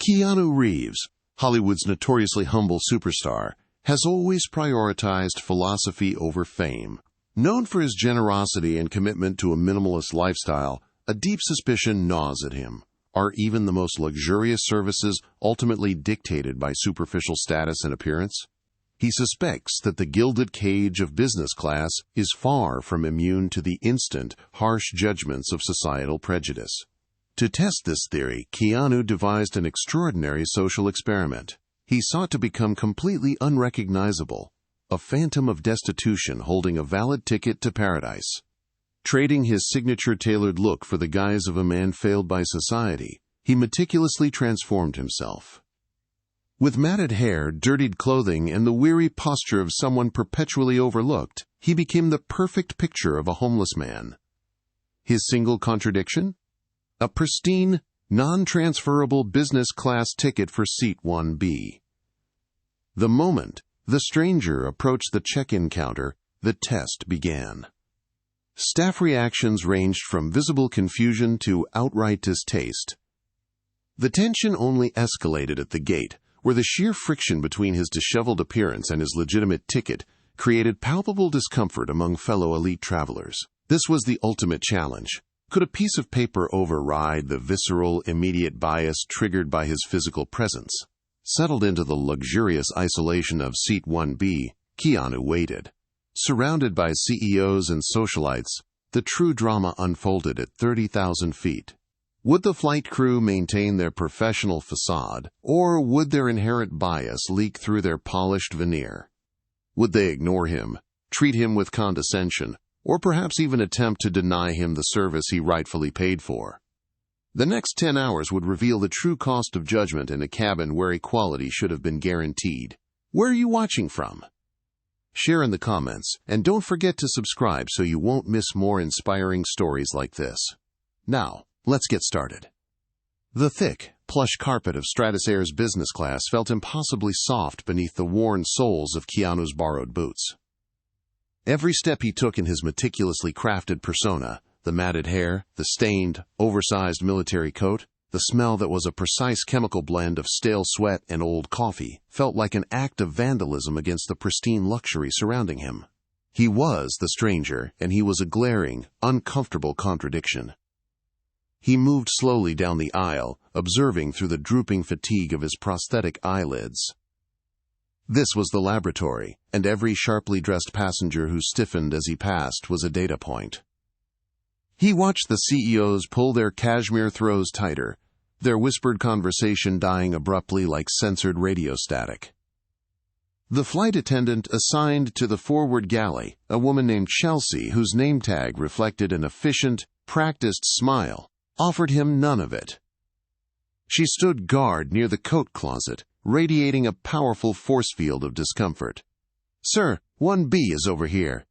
Keanu Reeves, Hollywood's notoriously humble superstar, has always prioritized philosophy over fame. Known for his generosity and commitment to a minimalist lifestyle, a deep suspicion gnaws at him. Are even the most luxurious services ultimately dictated by superficial status and appearance? He suspects that the gilded cage of business class is far from immune to the instant, harsh judgments of societal prejudice. To test this theory, Keanu devised an extraordinary social experiment. He sought to become completely unrecognizable, a phantom of destitution holding a valid ticket to paradise. Trading his signature tailored look for the guise of a man failed by society, he meticulously transformed himself. With matted hair, dirtied clothing, and the weary posture of someone perpetually overlooked, he became the perfect picture of a homeless man. His single contradiction? A pristine, non-transferable business class ticket for seat 1B. The moment the stranger approached the check-in counter, the test began. Staff reactions ranged from visible confusion to outright distaste. The tension only escalated at the gate, where the sheer friction between his disheveled appearance and his legitimate ticket created palpable discomfort among fellow elite travelers. This was the ultimate challenge. Could a piece of paper override the visceral, immediate bias triggered by his physical presence? Settled into the luxurious isolation of seat 1B, Keanu waited. Surrounded by CEOs and socialites, the true drama unfolded at 30,000 feet. Would the flight crew maintain their professional facade, or would their inherent bias leak through their polished veneer? Would they ignore him, treat him with condescension, or perhaps even attempt to deny him the service he rightfully paid for? The next 10 hours would reveal the true cost of judgment in a cabin where equality should have been guaranteed. Where are you watching from? Share in the comments, and don't forget to subscribe so you won't miss more inspiring stories like this. Now, let's get started. The thick, plush carpet of Stratosair's business class felt impossibly soft beneath the worn soles of Keanu's borrowed boots. Every step he took in his meticulously crafted persona, the matted hair, the stained, oversized military coat, the smell that was a precise chemical blend of stale sweat and old coffee, felt like an act of vandalism against the pristine luxury surrounding him. He was the stranger, and he was a glaring, uncomfortable contradiction. He moved slowly down the aisle, observing through the drooping fatigue of his prosthetic eyelids. This was the laboratory, and every sharply dressed passenger who stiffened as he passed was a data point. He watched the CEOs pull their cashmere throws tighter, their whispered conversation dying abruptly like censored radio static. The flight attendant assigned to the forward galley, a woman named Chelsea, whose name tag reflected an efficient, practiced smile, offered him none of it. She stood guard near the coat closet, radiating a powerful force field of discomfort. "Sir, 1B is over here,"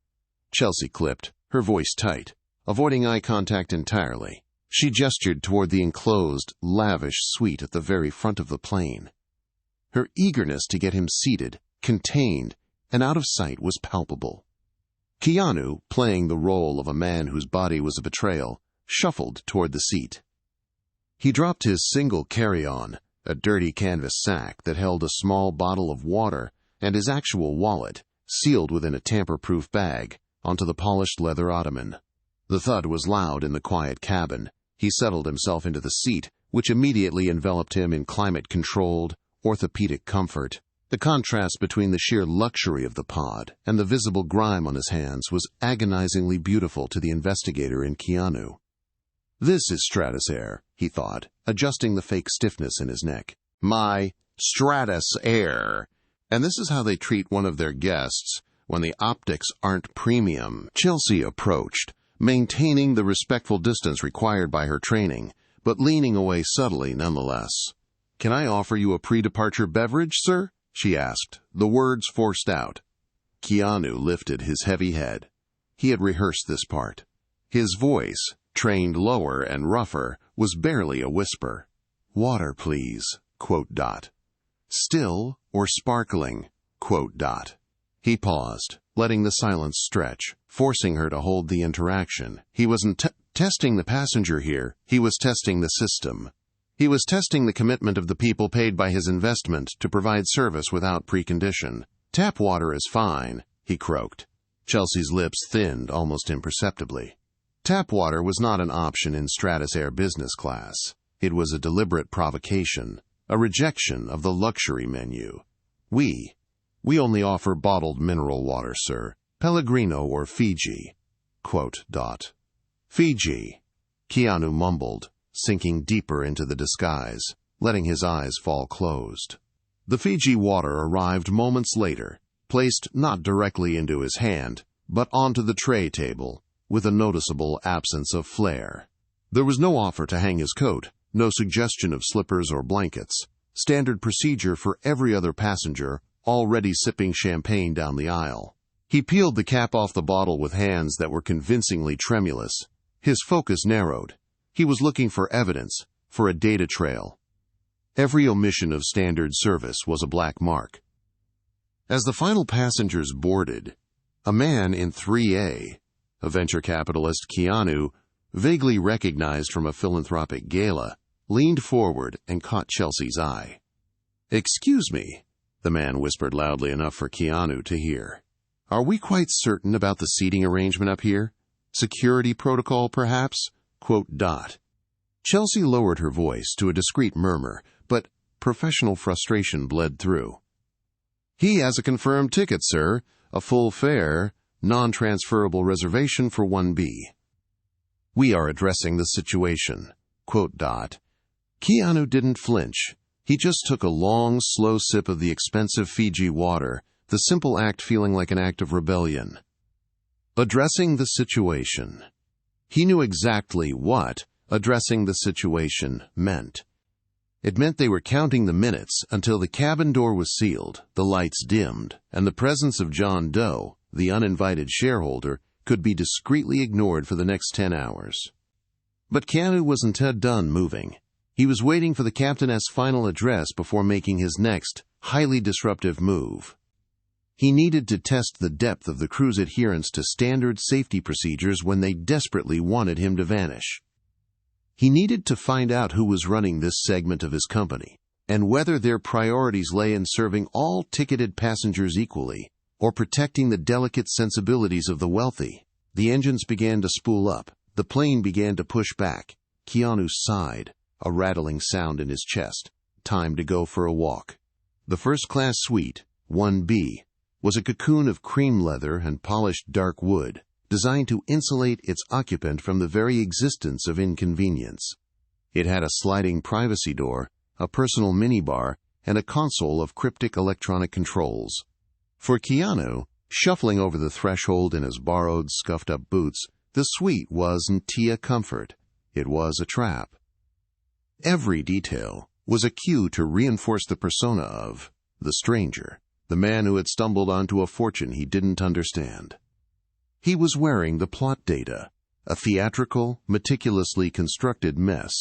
Chelsea clipped, her voice tight. Avoiding eye contact entirely, she gestured toward the enclosed, lavish suite at the very front of the plane. Her eagerness to get him seated, contained, and out of sight was palpable. Keanu, playing the role of a man whose body was a betrayal, shuffled toward the seat. He dropped his single carry-on, a dirty canvas sack that held a small bottle of water, and his actual wallet, sealed within a tamper-proof bag, onto the polished leather ottoman. The thud was loud in the quiet cabin. He settled himself into the seat, which immediately enveloped him in climate-controlled, orthopedic comfort. The contrast between the sheer luxury of the pod and the visible grime on his hands was agonizingly beautiful to the investigator in Keanu. "This is Stratosair," he thought, adjusting the fake stiffness in his neck. "My Stratosair. And this is how they treat one of their guests when the optics aren't premium." Chelsea approached, maintaining the respectful distance required by her training, but leaning away subtly nonetheless. "Can I offer you a pre-departure beverage, sir?" she asked, the words forced out. Keanu lifted his heavy head. He had rehearsed this part. His voice, trained lower and rougher, was barely a whisper. "Water, please, ... Still or sparkling, ... He paused, letting the silence stretch, forcing her to hold the interaction. He wasn't testing the passenger here, he was testing the system. He was testing the commitment of the people paid by his investment to provide service without precondition. "Tap water is fine," he croaked. Chelsea's lips thinned almost imperceptibly. Tap water was not an option in Stratus Air business class. It was a deliberate provocation, a rejection of the luxury menu. We only offer bottled mineral water, sir. Pellegrino or Fiji. Quote, dot. Fiji, Keanu mumbled, sinking deeper into the disguise, letting his eyes fall closed. The Fiji water arrived moments later, placed not directly into his hand, but onto the tray table, with a noticeable absence of flair. There was no offer to hang his coat, no suggestion of slippers or blankets, standard procedure for every other passenger already sipping champagne down the aisle. He peeled the cap off the bottle with hands that were convincingly tremulous. His focus narrowed. He was looking for evidence, for a data trail. Every omission of standard service was a black mark. As the final passengers boarded, a man in 3A, a venture capitalist Keanu, vaguely recognized from a philanthropic gala, leaned forward and caught Chelsea's eye. "Excuse me," the man whispered loudly enough for Keanu to hear. "Are we quite certain about the seating arrangement up here? Security protocol, perhaps?" Quote, dot. Chelsea lowered her voice to a discreet murmur, but professional frustration bled through. "He has a confirmed ticket, sir. A full fare, non-transferable reservation for 1B. We are addressing the situation." Quote, dot. Keanu didn't flinch. He just took a long, slow sip of the expensive Fiji water, the simple act feeling like an act of rebellion. Addressing the situation. He knew exactly what addressing the situation meant. It meant they were counting the minutes until the cabin door was sealed, the lights dimmed, and the presence of John Doe, the uninvited shareholder, could be discreetly ignored for the next 10 hours. But Keanu wasn't done moving. He was waiting for the captain's final address before making his next, highly disruptive move. He needed to test the depth of the crew's adherence to standard safety procedures when they desperately wanted him to vanish. He needed to find out who was running this segment of his company, and whether their priorities lay in serving all ticketed passengers equally, or protecting the delicate sensibilities of the wealthy. The engines began to spool up. The plane began to push back. Keanu sighed, a rattling sound in his chest. Time to go for a walk. The first-class suite, 1B, was a cocoon of cream leather and polished dark wood, designed to insulate its occupant from the very existence of inconvenience. It had a sliding privacy door, a personal minibar, and a console of cryptic electronic controls. For Keanu, shuffling over the threshold in his borrowed, scuffed-up boots, the suite wasn't a comfort. It was a trap. Every detail was a cue to reinforce the persona of the stranger, the man who had stumbled onto a fortune he didn't understand. He was wearing the plot data, a theatrical, meticulously constructed mess.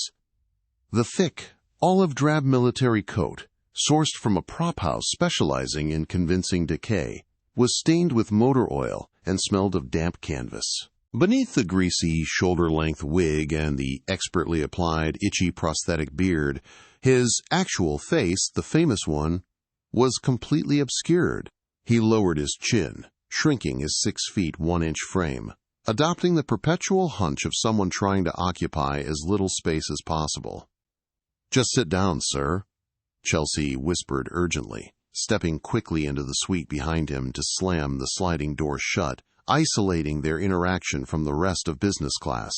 The thick, olive-drab military coat, sourced from a prop house specializing in convincing decay, was stained with motor oil and smelled of damp canvas. Beneath the greasy, shoulder-length wig and the expertly applied, itchy prosthetic beard, his actual face, the famous one, was completely obscured. He lowered his chin, shrinking his 6 feet 1 inch frame, adopting the perpetual hunch of someone trying to occupy as little space as possible. "Just sit down, sir," Chelsea whispered urgently, stepping quickly into the suite behind him to slam the sliding door shut, isolating their interaction from the rest of business class.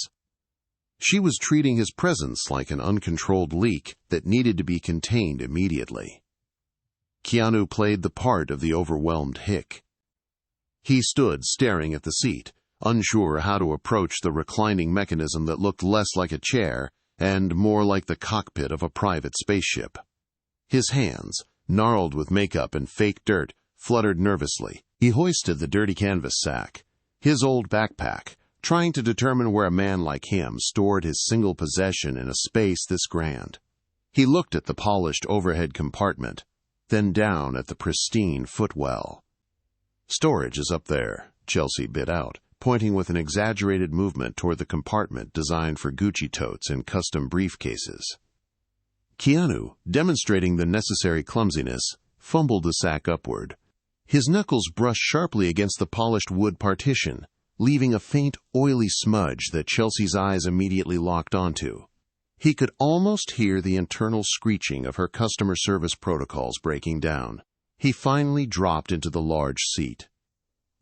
She was treating his presence like an uncontrolled leak that needed to be contained immediately. Keanu played the part of the overwhelmed hick. He stood staring at the seat, unsure how to approach the reclining mechanism that looked less like a chair and more like the cockpit of a private spaceship. His hands, gnarled with makeup and fake dirt, fluttered nervously. He hoisted the dirty canvas sack, his old backpack, trying to determine where a man like him stored his single possession in a space this grand. He looked at the polished overhead compartment, then down at the pristine footwell. "Storage is up there," Chelsea bit out, pointing with an exaggerated movement toward the compartment designed for Gucci totes and custom briefcases. Keanu, demonstrating the necessary clumsiness, fumbled the sack upward. His knuckles brushed sharply against the polished wood partition, leaving a faint, oily smudge that Chelsea's eyes immediately locked onto. He could almost hear the internal screeching of her customer service protocols breaking down. He finally dropped into the large seat.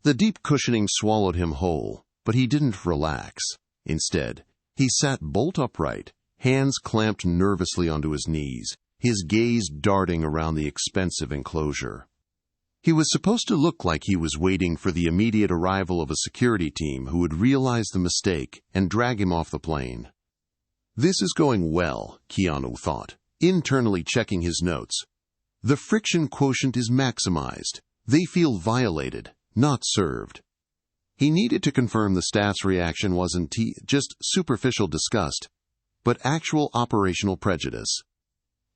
The deep cushioning swallowed him whole, but he didn't relax. Instead, he sat bolt upright, hands clamped nervously onto his knees, his gaze darting around the expensive enclosure. He was supposed to look like he was waiting for the immediate arrival of a security team who would realize the mistake and drag him off the plane. This is going well, Keanu thought, internally checking his notes. The friction quotient is maximized. They feel violated, not served. He needed to confirm the staff's reaction wasn't just superficial disgust, but actual operational prejudice.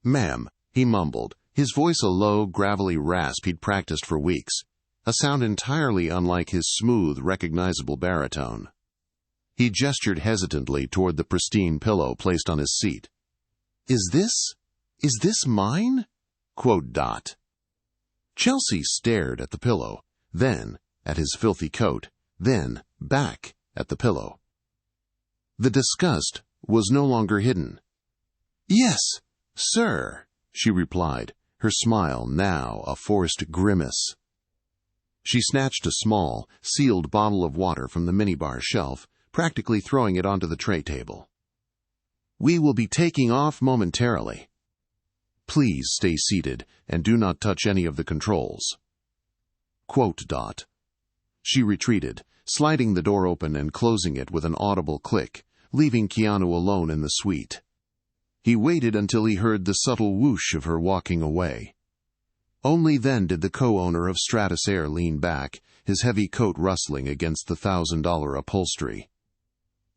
"Ma'am," he mumbled, his voice a low, gravelly rasp he'd practiced for weeks, a sound entirely unlike his smooth, recognizable baritone. He gestured hesitantly toward the pristine pillow placed on his seat. Is this mine?" quote Dot. Chelsea stared at the pillow, then at his filthy coat, then back at the pillow. The disgust was no longer hidden. "Yes, sir," she replied, her smile now a forced grimace. She snatched a small, sealed bottle of water from the minibar shelf, practically throwing it onto the tray table. "We will be taking off momentarily. Please stay seated and do not touch any of the controls." Quote Dot. She retreated, sliding the door open and closing it with an audible click, leaving Keanu alone in the suite. He waited until he heard the subtle whoosh of her walking away. Only then did the co-owner of Stratus Air lean back, his heavy coat rustling against the $1,000 upholstery.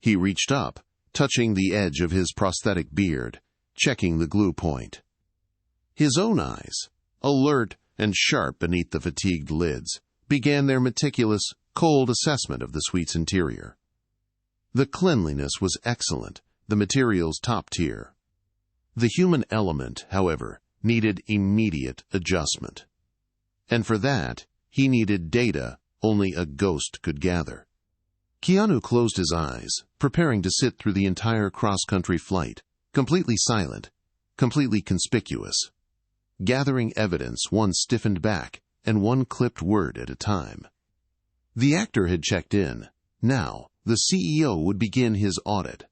He reached up, touching the edge of his prosthetic beard, checking the glue point. His own eyes, alert and sharp beneath the fatigued lids, began their meticulous, cold assessment of the suite's interior. The cleanliness was excellent, the materials top tier. The human element, however, needed immediate adjustment. And for that, he needed data only a ghost could gather. Keanu closed his eyes, preparing to sit through the entire cross-country flight, completely silent, completely conspicuous, gathering evidence one stiffened back and one clipped word at a time. The actor had checked in. Now, the CEO would begin his audit.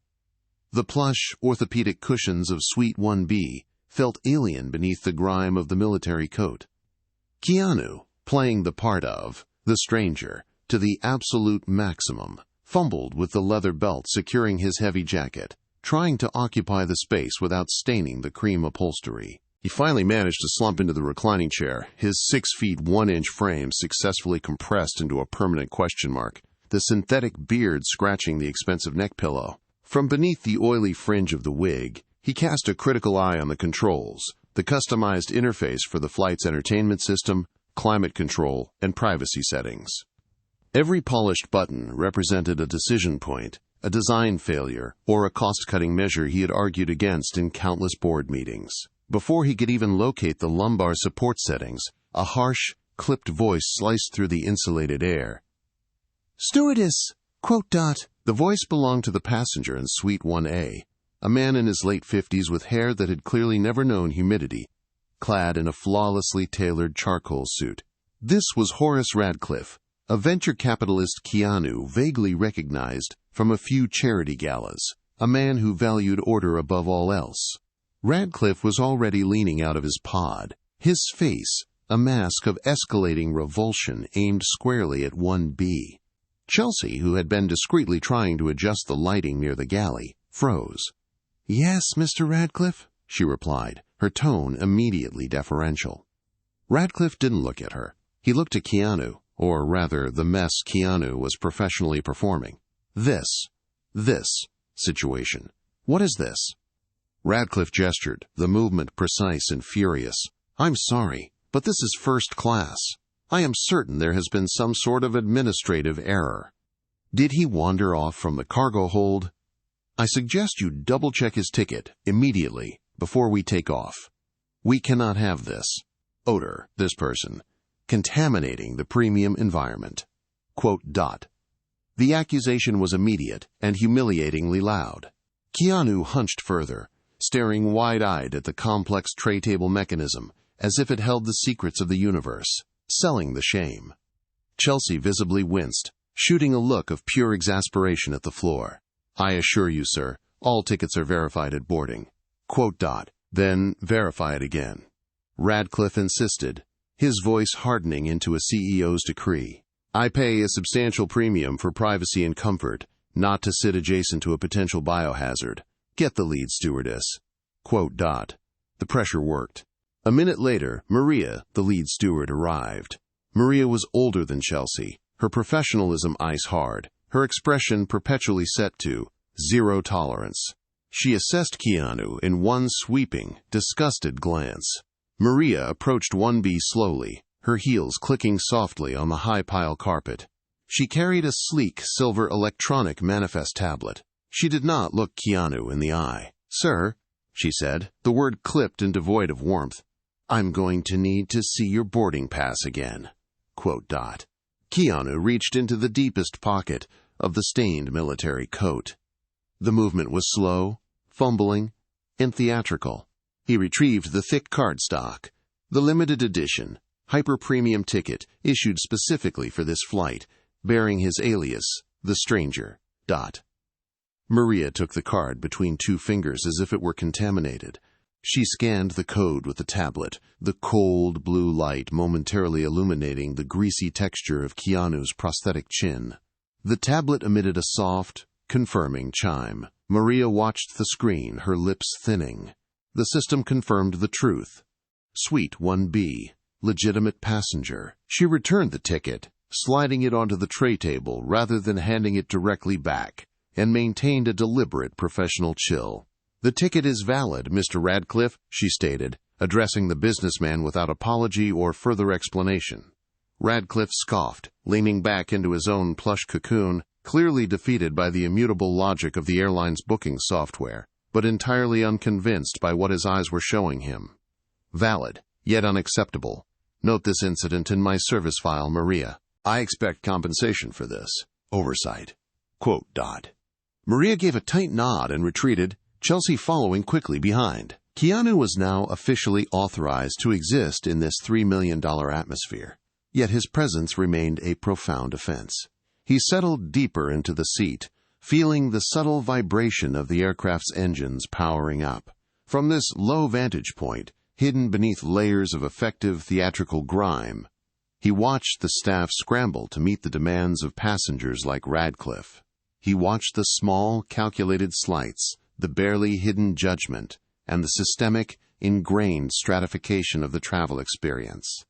The plush, orthopedic cushions of Suite 1B felt alien beneath the grime of the military coat. Keanu, playing the part of the stranger to the absolute maximum, fumbled with the leather belt securing his heavy jacket, trying to occupy the space without staining the cream upholstery. He finally managed to slump into the reclining chair, his 6 feet 1 inch frame successfully compressed into a permanent question mark, the synthetic beard scratching the expensive neck pillow. From beneath the oily fringe of the wig, he cast a critical eye on the controls, the customized interface for the flight's entertainment system, climate control, and privacy settings. Every polished button represented a decision point, a design failure, or a cost-cutting measure he had argued against in countless board meetings. Before he could even locate the lumbar support settings, a harsh, clipped voice sliced through the insulated air. "Stewardess!" Quote Dot. The voice belonged to the passenger in Suite 1A, a man in his late 50s with hair that had clearly never known humidity, clad in a flawlessly tailored charcoal suit. This was Horace Radcliffe, a venture capitalist Keanu vaguely recognized from a few charity galas, a man who valued order above all else. Radcliffe was already leaning out of his pod, his face a mask of escalating revulsion aimed squarely at 1B. Chelsea, who had been discreetly trying to adjust the lighting near the galley, froze. "Yes, Mr. Radcliffe," she replied, her tone immediately deferential. Radcliffe didn't look at her. He looked at Keanu, or rather the mess Keanu was professionally performing. This situation. What is this? Radcliffe gestured, the movement precise and furious. "I'm sorry, but this is first class. I am certain there has been some sort of administrative error. Did he wander off from the cargo hold? I suggest you double-check his ticket, immediately, before we take off. We cannot have this odor, this person, contaminating the premium environment. Quote, dot. The accusation was immediate and humiliatingly loud. Keanu hunched further, staring wide-eyed at the complex tray table mechanism as if it held the secrets of the universe, selling the shame. Chelsea visibly winced, shooting a look of pure exasperation at the floor. I assure you, sir, all tickets are verified at boarding. Quote, dot. Then verify it again. Radcliffe insisted, his voice hardening into a CEO's decree. I pay a substantial premium for privacy and comfort, not to sit adjacent to a potential biohazard. Get the lead stewardess. Quote, dot. The pressure worked. A minute later, Maria, the lead steward, arrived. Maria was older than Chelsea, her professionalism ice-hard, her expression perpetually set to zero tolerance. She assessed Keanu in one sweeping, disgusted glance. Maria approached 1B slowly, her heels clicking softly on the high-pile carpet. She carried a sleek silver electronic manifest tablet. She did not look Keanu in the eye. Sir, she said, the word clipped and devoid of warmth, I'm going to need to see your boarding pass again. Quote, dot. Keanu reached into the deepest pocket of the stained military coat. The movement was slow, fumbling, and theatrical. He retrieved the thick cardstock, the limited edition, hyper-premium ticket issued specifically for this flight, bearing his alias, the stranger, dot. Maria took the card between two fingers as if it were contaminated. She scanned the code with the tablet, the cold blue light momentarily illuminating the greasy texture of Keanu's prosthetic chin. The tablet emitted a soft, confirming chime. Maria watched the screen, her lips thinning. The system confirmed the truth. Suite 1B, legitimate passenger. She returned the ticket, sliding it onto the tray table rather than handing it directly back, and maintained a deliberate professional chill. The ticket is valid, Mr. Radcliffe, she stated, addressing the businessman without apology or further explanation. Radcliffe scoffed, leaning back into his own plush cocoon, clearly defeated by the immutable logic of the airline's booking software, but entirely unconvinced by what his eyes were showing him. Valid, yet unacceptable. Note this incident in my service file, Maria. I expect compensation for this. Oversight. Quote, dot. Maria gave a tight nod and retreated, Chelsea following quickly behind. Keanu was now officially authorized to exist in this $3 million atmosphere, yet his presence remained a profound offense. He settled deeper into the seat, feeling the subtle vibration of the aircraft's engines powering up. From this low vantage point, hidden beneath layers of effective theatrical grime, he watched the staff scramble to meet the demands of passengers like Radcliffe. He watched the small, calculated slights, the barely hidden judgment, and the systemic, ingrained stratification of the travel experience.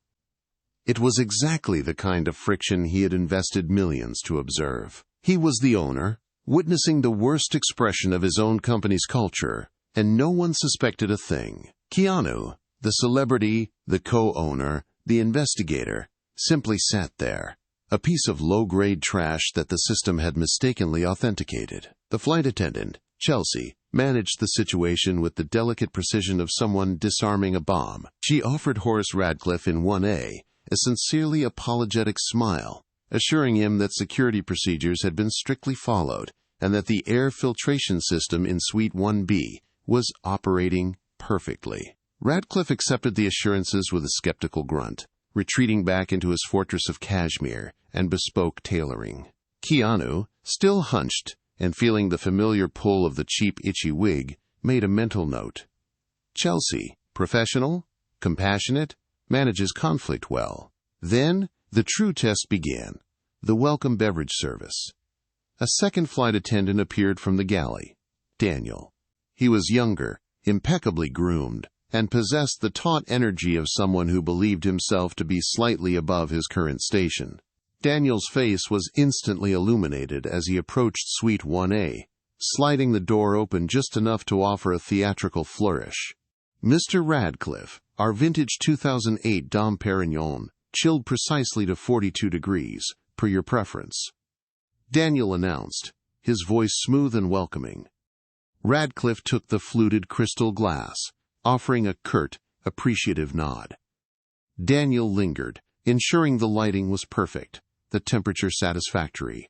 It was exactly the kind of friction he had invested millions to observe. He was the owner, witnessing the worst expression of his own company's culture, and no one suspected a thing. Keanu, the celebrity, the co-owner, the investigator, simply sat there, a piece of low-grade trash that the system had mistakenly authenticated. The flight attendant, Chelsea, managed the situation with the delicate precision of someone disarming a bomb. She offered Horace Radcliffe in 1A a sincerely apologetic smile, assuring him that security procedures had been strictly followed and that the air filtration system in Suite 1B was operating perfectly. Radcliffe accepted the assurances with a skeptical grunt, retreating back into his fortress of cashmere and bespoke tailoring. Keanu, still hunched and feeling the familiar pull of the cheap, itchy wig, made a mental note. Chelsea, professional, compassionate, manages conflict well. Then, the true test began, the welcome beverage service. A second flight attendant appeared from the galley, Daniel. He was younger, impeccably groomed, and possessed the taut energy of someone who believed himself to be slightly above his current station. Daniel's face was instantly illuminated as he approached Suite 1A, sliding the door open just enough to offer a theatrical flourish. Mr. Radcliffe, our vintage 2008 Dom Perignon, chilled precisely to 42 degrees, per your preference. Daniel announced, his voice smooth and welcoming. Radcliffe took the fluted crystal glass, offering a curt, appreciative nod. Daniel lingered, ensuring the lighting was perfect, the temperature satisfactory.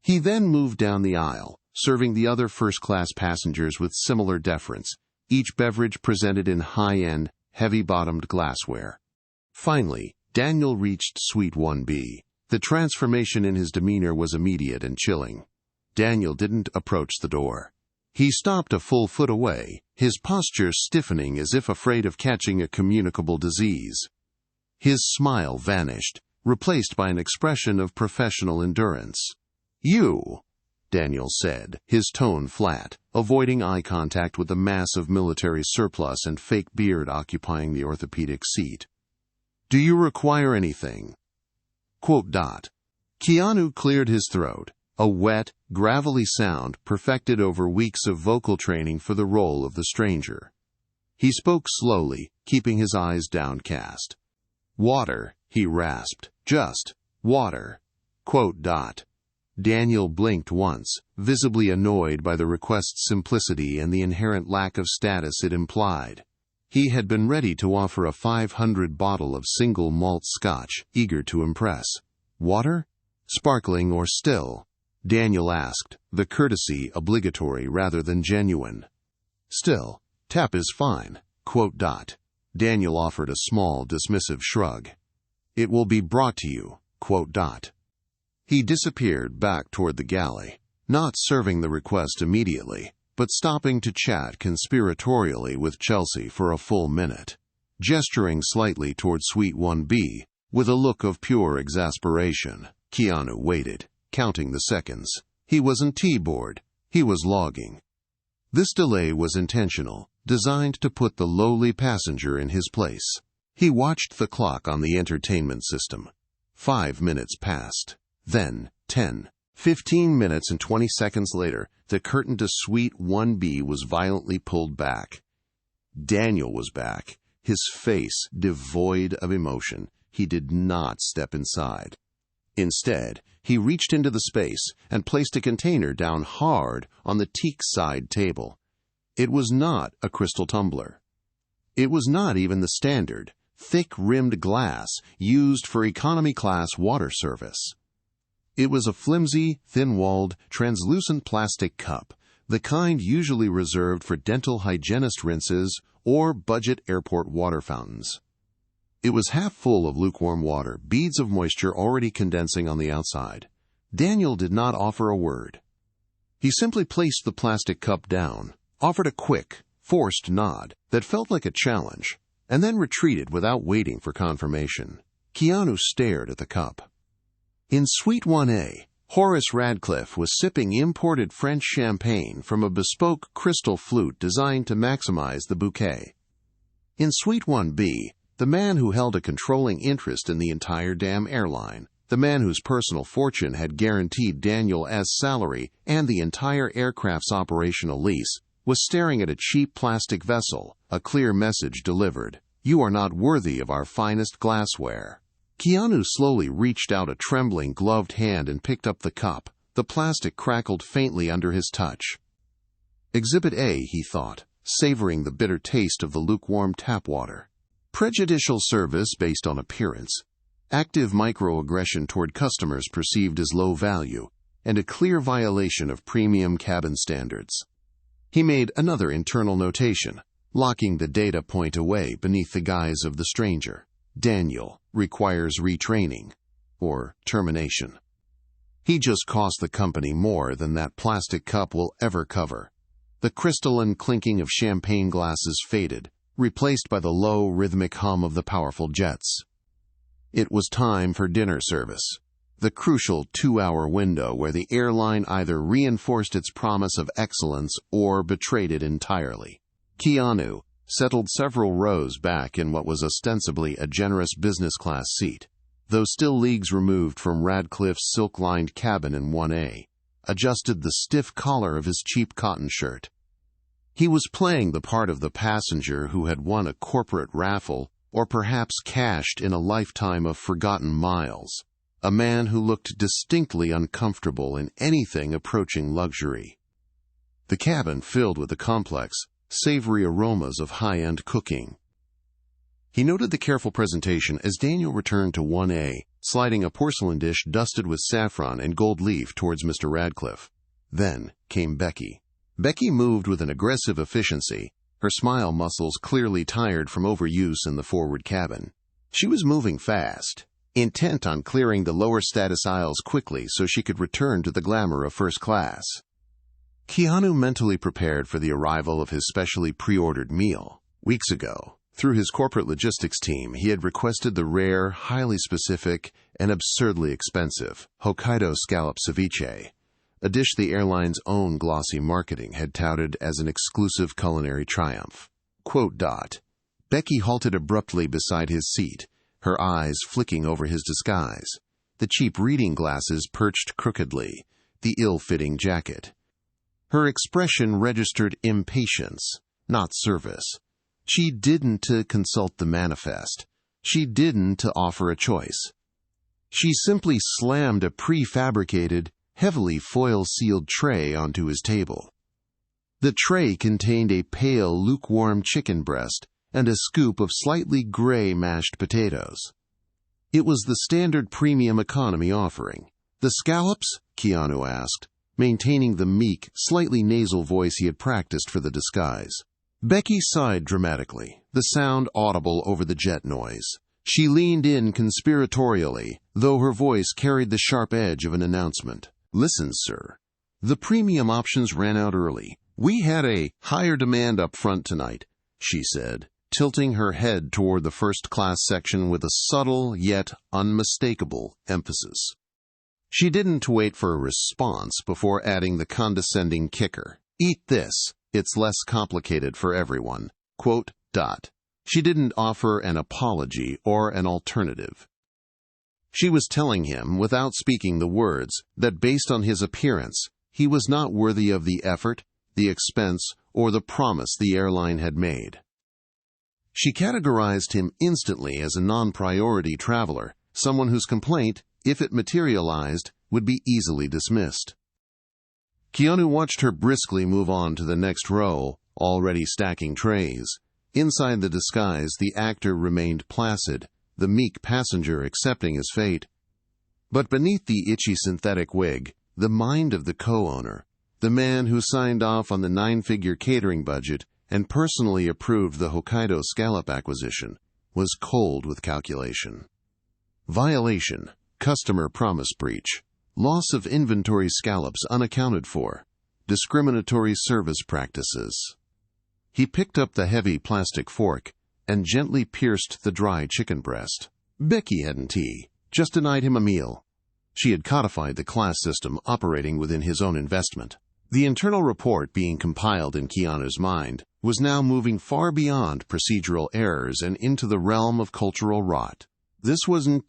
He then moved down the aisle, serving the other first-class passengers with similar deference, each beverage presented in high-end, heavy-bottomed glassware. Finally, Daniel reached Suite 1B. The transformation in his demeanor was immediate and chilling. Daniel didn't approach the door. He stopped a full foot away, his posture stiffening as if afraid of catching a communicable disease. His smile vanished, replaced by an expression of professional endurance. "You," Daniel said, his tone flat, avoiding eye contact with the mass of military surplus and fake beard occupying the orthopedic seat. "Do you require anything?" Keanu cleared his throat, a wet, gravelly sound perfected over weeks of vocal training for the role of the stranger. He spoke slowly, keeping his eyes downcast. "Water," he rasped. "Just water." Daniel blinked once, visibly annoyed by the request's simplicity and the inherent lack of status it implied. He had been ready to offer a 500 bottle of single malt scotch, eager to impress. "Water? Sparkling or still?" Daniel asked, the courtesy obligatory rather than genuine. "Still. Tap is fine." Daniel offered a small, dismissive shrug. "It will be brought to you." He disappeared back toward the galley, not serving the request immediately, but stopping to chat conspiratorially with Chelsea for a full minute, gesturing slightly toward Suite 1B, with a look of pure exasperation. Keanu waited, counting the seconds. He wasn't T-bored, he was logging. This delay was intentional, designed to put the lowly passenger in his place. He watched the clock on the entertainment system. 5 minutes passed. Then, 10, 15 minutes and 20 seconds later, the curtain to Suite 1B was violently pulled back. Daniel was back, his face devoid of emotion. He did not step inside. Instead, he reached into the space and placed a container down hard on the teak side table. It was not a crystal tumbler. It was not even the standard, thick-rimmed glass used for economy-class water service. It was a flimsy, thin-walled, translucent plastic cup, the kind usually reserved for dental hygienist rinses or budget airport water fountains. It was half full of lukewarm water, beads of moisture already condensing on the outside. Daniel did not offer a word. He simply placed the plastic cup down, offered a quick, forced nod that felt like a challenge, and then retreated without waiting for confirmation. Keanu stared at the cup. In Suite 1A, Horace Radcliffe was sipping imported French champagne from a bespoke crystal flute designed to maximize the bouquet. In Suite 1B, the man who held a controlling interest in the entire damn airline, the man whose personal fortune had guaranteed Daniel as salary and the entire aircraft's operational lease, was staring at a cheap plastic vessel, a clear message delivered: "You are not worthy of our finest glassware." Keanu slowly reached out a trembling, gloved hand and picked up the cup. The plastic crackled faintly under his touch. Exhibit A, he thought, savoring the bitter taste of the lukewarm tap water. Prejudicial service based on appearance, active microaggression toward customers perceived as low value, and a clear violation of premium cabin standards. He made another internal notation, locking the data point away beneath the guise of the stranger. Daniel requires retraining or termination. He just cost the company more than that plastic cup will ever cover. The crystalline clinking of champagne glasses faded, replaced by the low, rhythmic hum of the powerful jets. It was time for dinner service, the crucial 2-hour window where the airline either reinforced its promise of excellence or betrayed it entirely. Keanu settled several rows back in what was ostensibly a generous business-class seat, though still leagues removed from Radcliffe's silk-lined cabin in 1A, adjusted the stiff collar of his cheap cotton shirt. He was playing the part of the passenger who had won a corporate raffle or perhaps cashed in a lifetime of forgotten miles, a man who looked distinctly uncomfortable in anything approaching luxury. The cabin filled with a complex, savory aromas of high-end cooking. He noted the careful presentation as Daniel returned to 1A, sliding a porcelain dish dusted with saffron and gold leaf towards Mr. Radcliffe. Then came Becky. Becky moved with an aggressive efficiency, her smile muscles clearly tired from overuse in the forward cabin. She was moving fast, intent on clearing the lower status aisles quickly so she could return to the glamour of first class. Keanu mentally prepared for the arrival of his specially pre-ordered meal. Weeks ago, through his corporate logistics team, he had requested the rare, highly specific, and absurdly expensive Hokkaido scallop ceviche, a dish the airline's own glossy marketing had touted as an exclusive culinary triumph. Becky halted abruptly beside his seat, her eyes flicking over his disguise, the cheap reading glasses perched crookedly, the ill-fitting jacket. Her expression registered impatience, not service. She didn't consult the manifest. She didn't offer a choice. She simply slammed a prefabricated, heavily foil-sealed tray onto his table. The tray contained a pale, lukewarm chicken breast and a scoop of slightly gray mashed potatoes. It was the standard premium economy offering. "The scallops?" Keanu asked, maintaining the meek, slightly nasal voice he had practiced for the disguise. Becky sighed dramatically, the sound audible over the jet noise. She leaned in conspiratorially, though her voice carried the sharp edge of an announcement. "Listen, sir. The premium options ran out early. We had a higher demand up front tonight," she said, tilting her head toward the first-class section with a subtle yet unmistakable emphasis. She didn't wait for a response before adding the condescending kicker. "Eat this. It's less complicated for everyone." She didn't offer an apology or an alternative. She was telling him, without speaking the words, that based on his appearance, he was not worthy of the effort, the expense, or the promise the airline had made. She categorized him instantly as a non-priority traveler, someone whose complaint, if it materialized, would be easily dismissed. Keanu watched her briskly move on to the next row, already stacking trays. Inside the disguise, the actor remained placid, the meek passenger accepting his fate. But beneath the itchy synthetic wig, the mind of the co-owner, the man who signed off on the 9-figure catering budget and personally approved the Hokkaido scallop acquisition, was cold with calculation. Violation, customer promise breach, loss of inventory scallops unaccounted for, discriminatory service practices. He picked up the heavy plastic fork and gently pierced the dry chicken breast. Becky hadn't just denied him a meal. She had codified the class system operating within his own investment. The internal report being compiled in Keanu's mind was now moving far beyond procedural errors and into the realm of cultural rot. This wasn't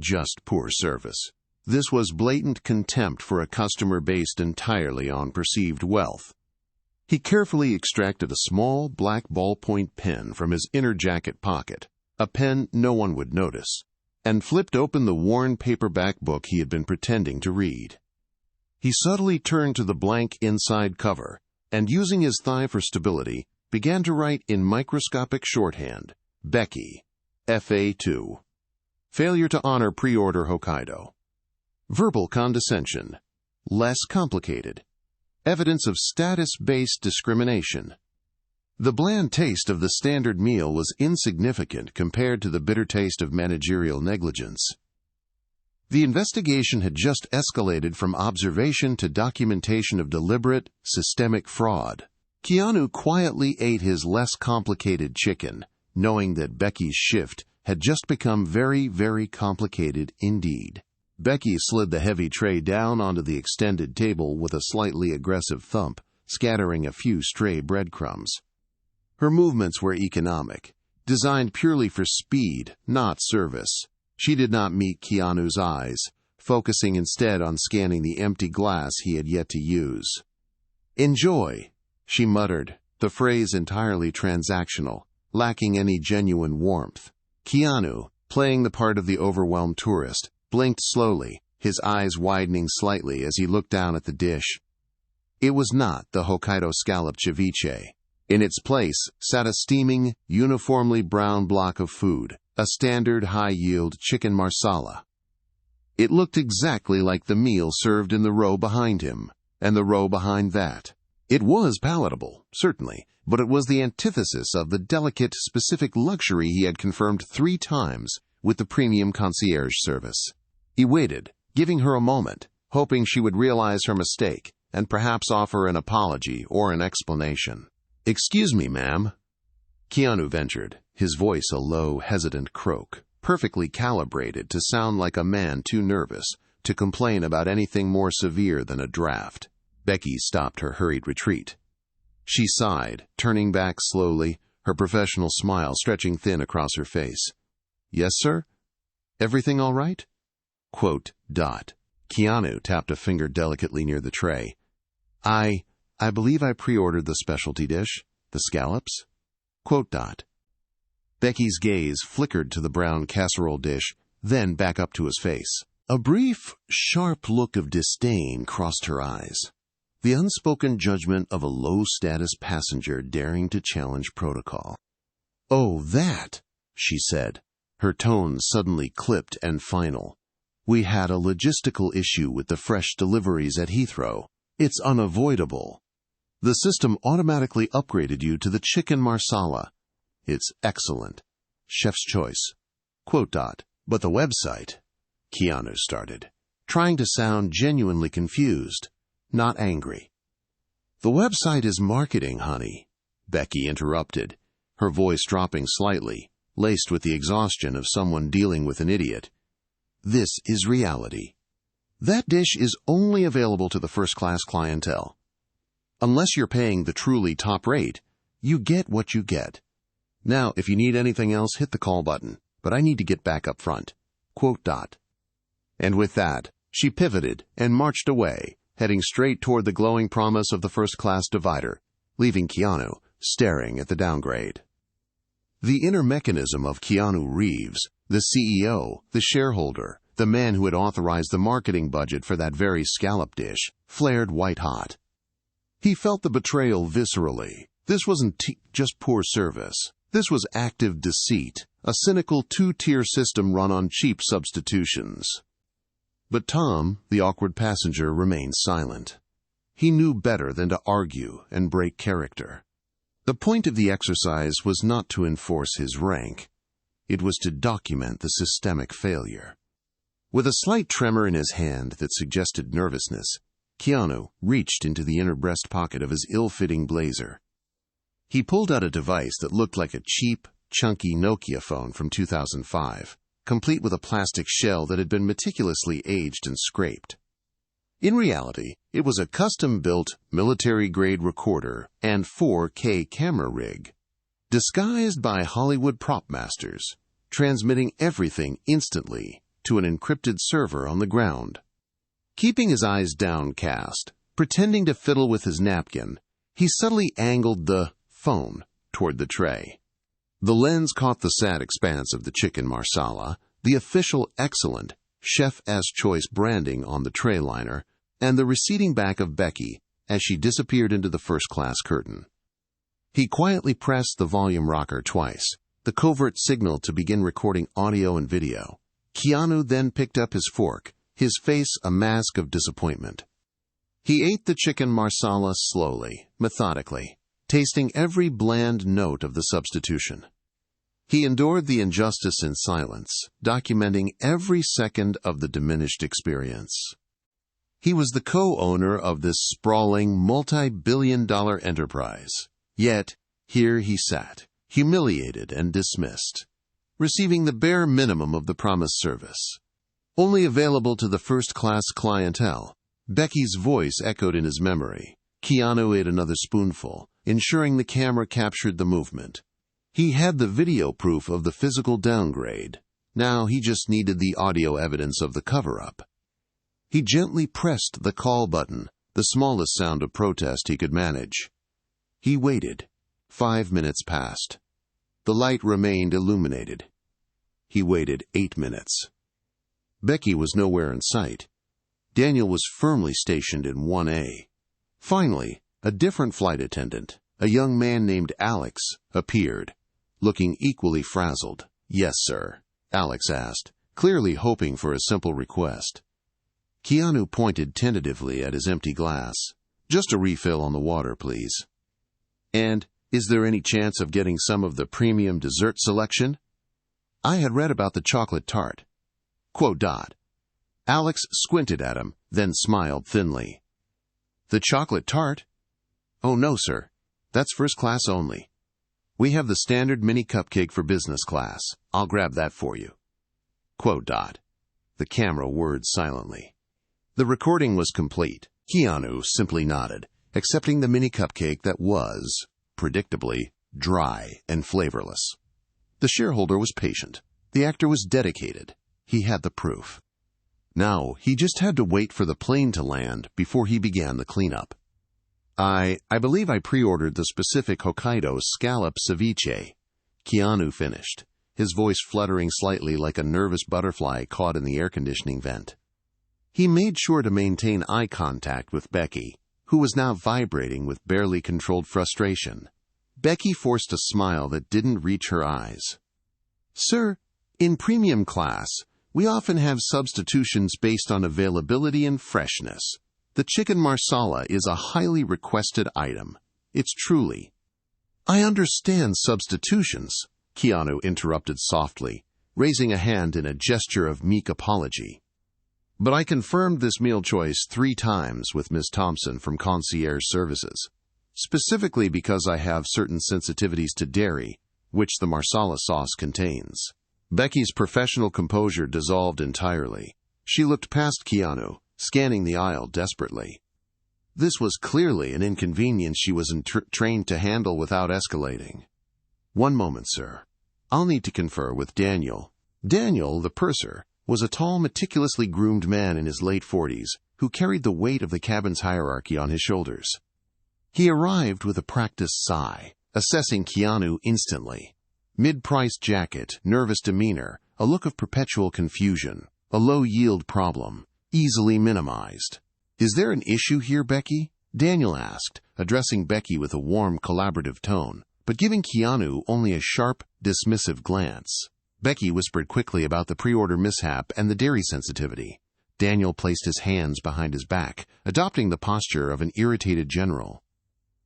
just poor service. This was blatant contempt for a customer based entirely on perceived wealth. He carefully extracted a small black ballpoint pen from his inner jacket pocket, a pen no one would notice, and flipped open the worn paperback book he had been pretending to read. He subtly turned to the blank inside cover, and using his thigh for stability, began to write in microscopic shorthand, "Becky, FA2. Failure to honor pre-order Hokkaido. Verbal condescension. Less complicated. Evidence of status-based discrimination." The bland taste of the standard meal was insignificant compared to the bitter taste of managerial negligence. The investigation had just escalated from observation to documentation of deliberate, systemic fraud. Keanu quietly ate his less complicated chicken, knowing that Becky's shift had just become very, very complicated indeed. Becky slid the heavy tray down onto the extended table with a slightly aggressive thump, scattering a few stray breadcrumbs. Her movements were economic, designed purely for speed, not service. She did not meet Keanu's eyes, focusing instead on scanning the empty glass he had yet to use. "Enjoy," she muttered, the phrase entirely transactional, lacking any genuine warmth. Keanu, playing the part of the overwhelmed tourist, blinked slowly, his eyes widening slightly as he looked down at the dish. It was not the Hokkaido scallop ceviche. In its place sat a steaming, uniformly brown block of food, a standard high-yield chicken marsala. It looked exactly like the meal served in the row behind him, and the row behind that. It was palatable, certainly, but it was the antithesis of the delicate, specific luxury he had confirmed 3 times with the premium concierge service. He waited, giving her a moment, hoping she would realize her mistake and perhaps offer an apology or an explanation. "Excuse me, ma'am," Keanu ventured, his voice a low, hesitant croak, perfectly calibrated to sound like a man too nervous to complain about anything more severe than a draft. Becky stopped her hurried retreat. She sighed, turning back slowly, her professional smile stretching thin across her face. "Yes, sir? Everything all right?" Quote, dot. Keanu tapped a finger delicately near the tray. I believe I pre-ordered the specialty dish, the scallops." Quote, dot. Becky's gaze flickered to the brown casserole dish, then back up to his face. A brief, sharp look of disdain crossed her eyes. The unspoken judgment of a low-status passenger daring to challenge protocol. "Oh, that," she said, her tone suddenly clipped and final. "We had a logistical issue with the fresh deliveries at Heathrow. It's unavoidable. The system automatically upgraded you to the chicken marsala. It's excellent. Chef's choice." Quote, dot. "But the website," Keanu started, trying to sound genuinely confused, not angry. "The website is marketing, honey," Becky interrupted, her voice dropping slightly, laced with the exhaustion of someone dealing with an idiot. "This is reality. That dish is only available to the first-class clientele. Unless you're paying the truly top rate, you get what you get. Now, if you need anything else, hit the call button, but I need to get back up front." Quote, dot. And with that, she pivoted and marched away, heading straight toward the glowing promise of the first-class divider, leaving Keanu staring at the downgrade. The inner mechanism of Keanu Reeves, the CEO, the shareholder, the man who had authorized the marketing budget for that very scallop dish, flared white-hot. He felt the betrayal viscerally. This wasn't just poor service. This was active deceit, a cynical 2-tier system run on cheap substitutions. But Tom, the awkward passenger, remained silent. He knew better than to argue and break character. The point of the exercise was not to enforce his rank. It was to document the systemic failure. With a slight tremor in his hand that suggested nervousness, Keanu reached into the inner breast pocket of his ill-fitting blazer. He pulled out a device that looked like a cheap, chunky Nokia phone from 2005, complete with a plastic shell that had been meticulously aged and scraped. In reality, it was a custom-built, military-grade recorder and 4K camera rig, disguised by Hollywood prop masters, transmitting everything instantly to an encrypted server on the ground. Keeping his eyes downcast, pretending to fiddle with his napkin, he subtly angled the phone toward the tray. The lens caught the sad expanse of the chicken marsala, the official excellent chef-as choice branding on the tray liner, and the receding back of Becky as she disappeared into the first-class curtain. He quietly pressed the volume rocker twice, the covert signal to begin recording audio and video. Keanu then picked up his fork, his face a mask of disappointment. He ate the chicken marsala slowly, methodically, tasting every bland note of the substitution. He endured the injustice in silence, documenting every second of the diminished experience. He was the co-owner of this sprawling, multi-billion-dollar enterprise. Yet, here he sat, humiliated and dismissed, receiving the bare minimum of the promised service. Only available to the first-class clientele, Becky's voice echoed in his memory. Keanu ate another spoonful, ensuring the camera captured the movement. He had the video proof of the physical downgrade. Now he just needed the audio evidence of the cover-up. He gently pressed the call button, the smallest sound of protest he could manage. He waited. 5 minutes passed. The light remained illuminated. He waited 8 minutes. Becky was nowhere in sight. Daniel was firmly stationed in 1A. Finally, a different flight attendant, A young man named Alex appeared, looking equally frazzled. "Yes, sir," Alex asked, clearly hoping for a simple request. Keanu pointed tentatively at his empty glass. "Just a refill on the water, please." "And is there any chance of getting some of the premium dessert selection?" "I had read about the chocolate tart." Quote dot. Alex squinted at him, then smiled thinly. "The chocolate tart? Oh, no, sir. That's first class only. We have the standard mini cupcake for business class. I'll grab that for you." Quote dot. The camera whirred silently. The recording was complete. Keanu simply nodded, accepting the mini cupcake that was, predictably, dry and flavorless. The shareholder was patient. The actor was dedicated. He had the proof. Now, he just had to wait for the plane to land before he began the cleanup. I believe I pre-ordered the specific Hokkaido scallop ceviche," Keanu finished, his voice fluttering slightly like a nervous butterfly caught in the air conditioning vent. He made sure to maintain eye contact with Becky, who was now vibrating with barely controlled frustration. Becky forced a smile that didn't reach her eyes. "Sir, in premium class, we often have substitutions based on availability and freshness. The chicken marsala is a highly requested item. It's truly—" "I understand substitutions," Keanu interrupted softly, raising a hand in a gesture of meek apology. "But I confirmed this meal choice 3 times with Miss Thompson from Concierge Services, specifically because I have certain sensitivities to dairy, which the marsala sauce contains." Becky's professional composure dissolved entirely. She looked past Keanu, scanning the aisle desperately. This was clearly an inconvenience she wasn't trained to handle without escalating. "One moment, sir. I'll need to confer with Daniel." Daniel, the purser, was a tall, meticulously groomed man in his late 40s who carried the weight of the cabin's hierarchy on his shoulders. He arrived with a practiced sigh, assessing Keanu instantly. Mid-priced jacket, nervous demeanor, a look of perpetual confusion, a low-yield problem, easily minimized. "Is there an issue here, Becky?" Daniel asked, addressing Becky with a warm, collaborative tone, but giving Keanu only a sharp, dismissive glance. Becky whispered quickly about the pre-order mishap and the dairy sensitivity. Daniel placed his hands behind his back, adopting the posture of an irritated general.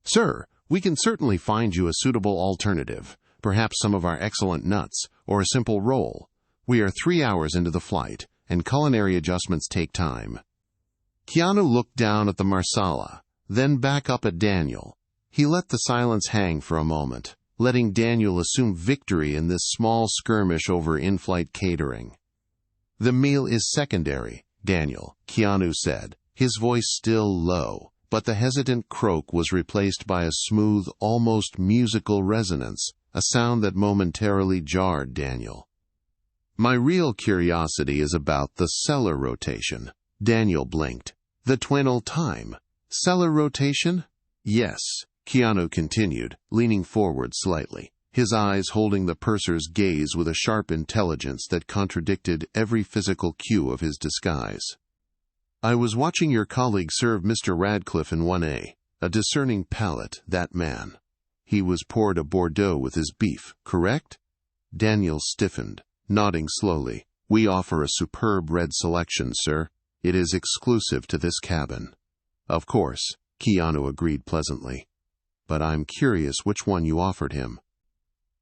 "Sir, we can certainly find you a suitable alternative, perhaps some of our excellent nuts, or a simple roll. We are 3 hours into the flight, and culinary adjustments take time." Keanu looked down at the marsala, then back up at Daniel. He let the silence hang for a moment, letting Daniel assume victory in this small skirmish over in-flight catering. "The meal is secondary, Daniel," Keanu said, his voice still low, but the hesitant croak was replaced by a smooth, almost musical resonance, a sound that momentarily jarred Daniel. "My real curiosity is about the cellar rotation." Daniel blinked. "The twinal time. Cellar rotation?" "Yes," Keanu continued, leaning forward slightly, his eyes holding the purser's gaze with a sharp intelligence that contradicted every physical cue of his disguise. "I was watching your colleague serve Mr. Radcliffe in 1A, a discerning palate, that man. He was poured a Bordeaux with his beef, correct?" Daniel stiffened, nodding slowly. "We offer a superb red selection, sir. It is exclusive to this cabin." "Of course," Keanu agreed pleasantly. "But I'm curious which one you offered him."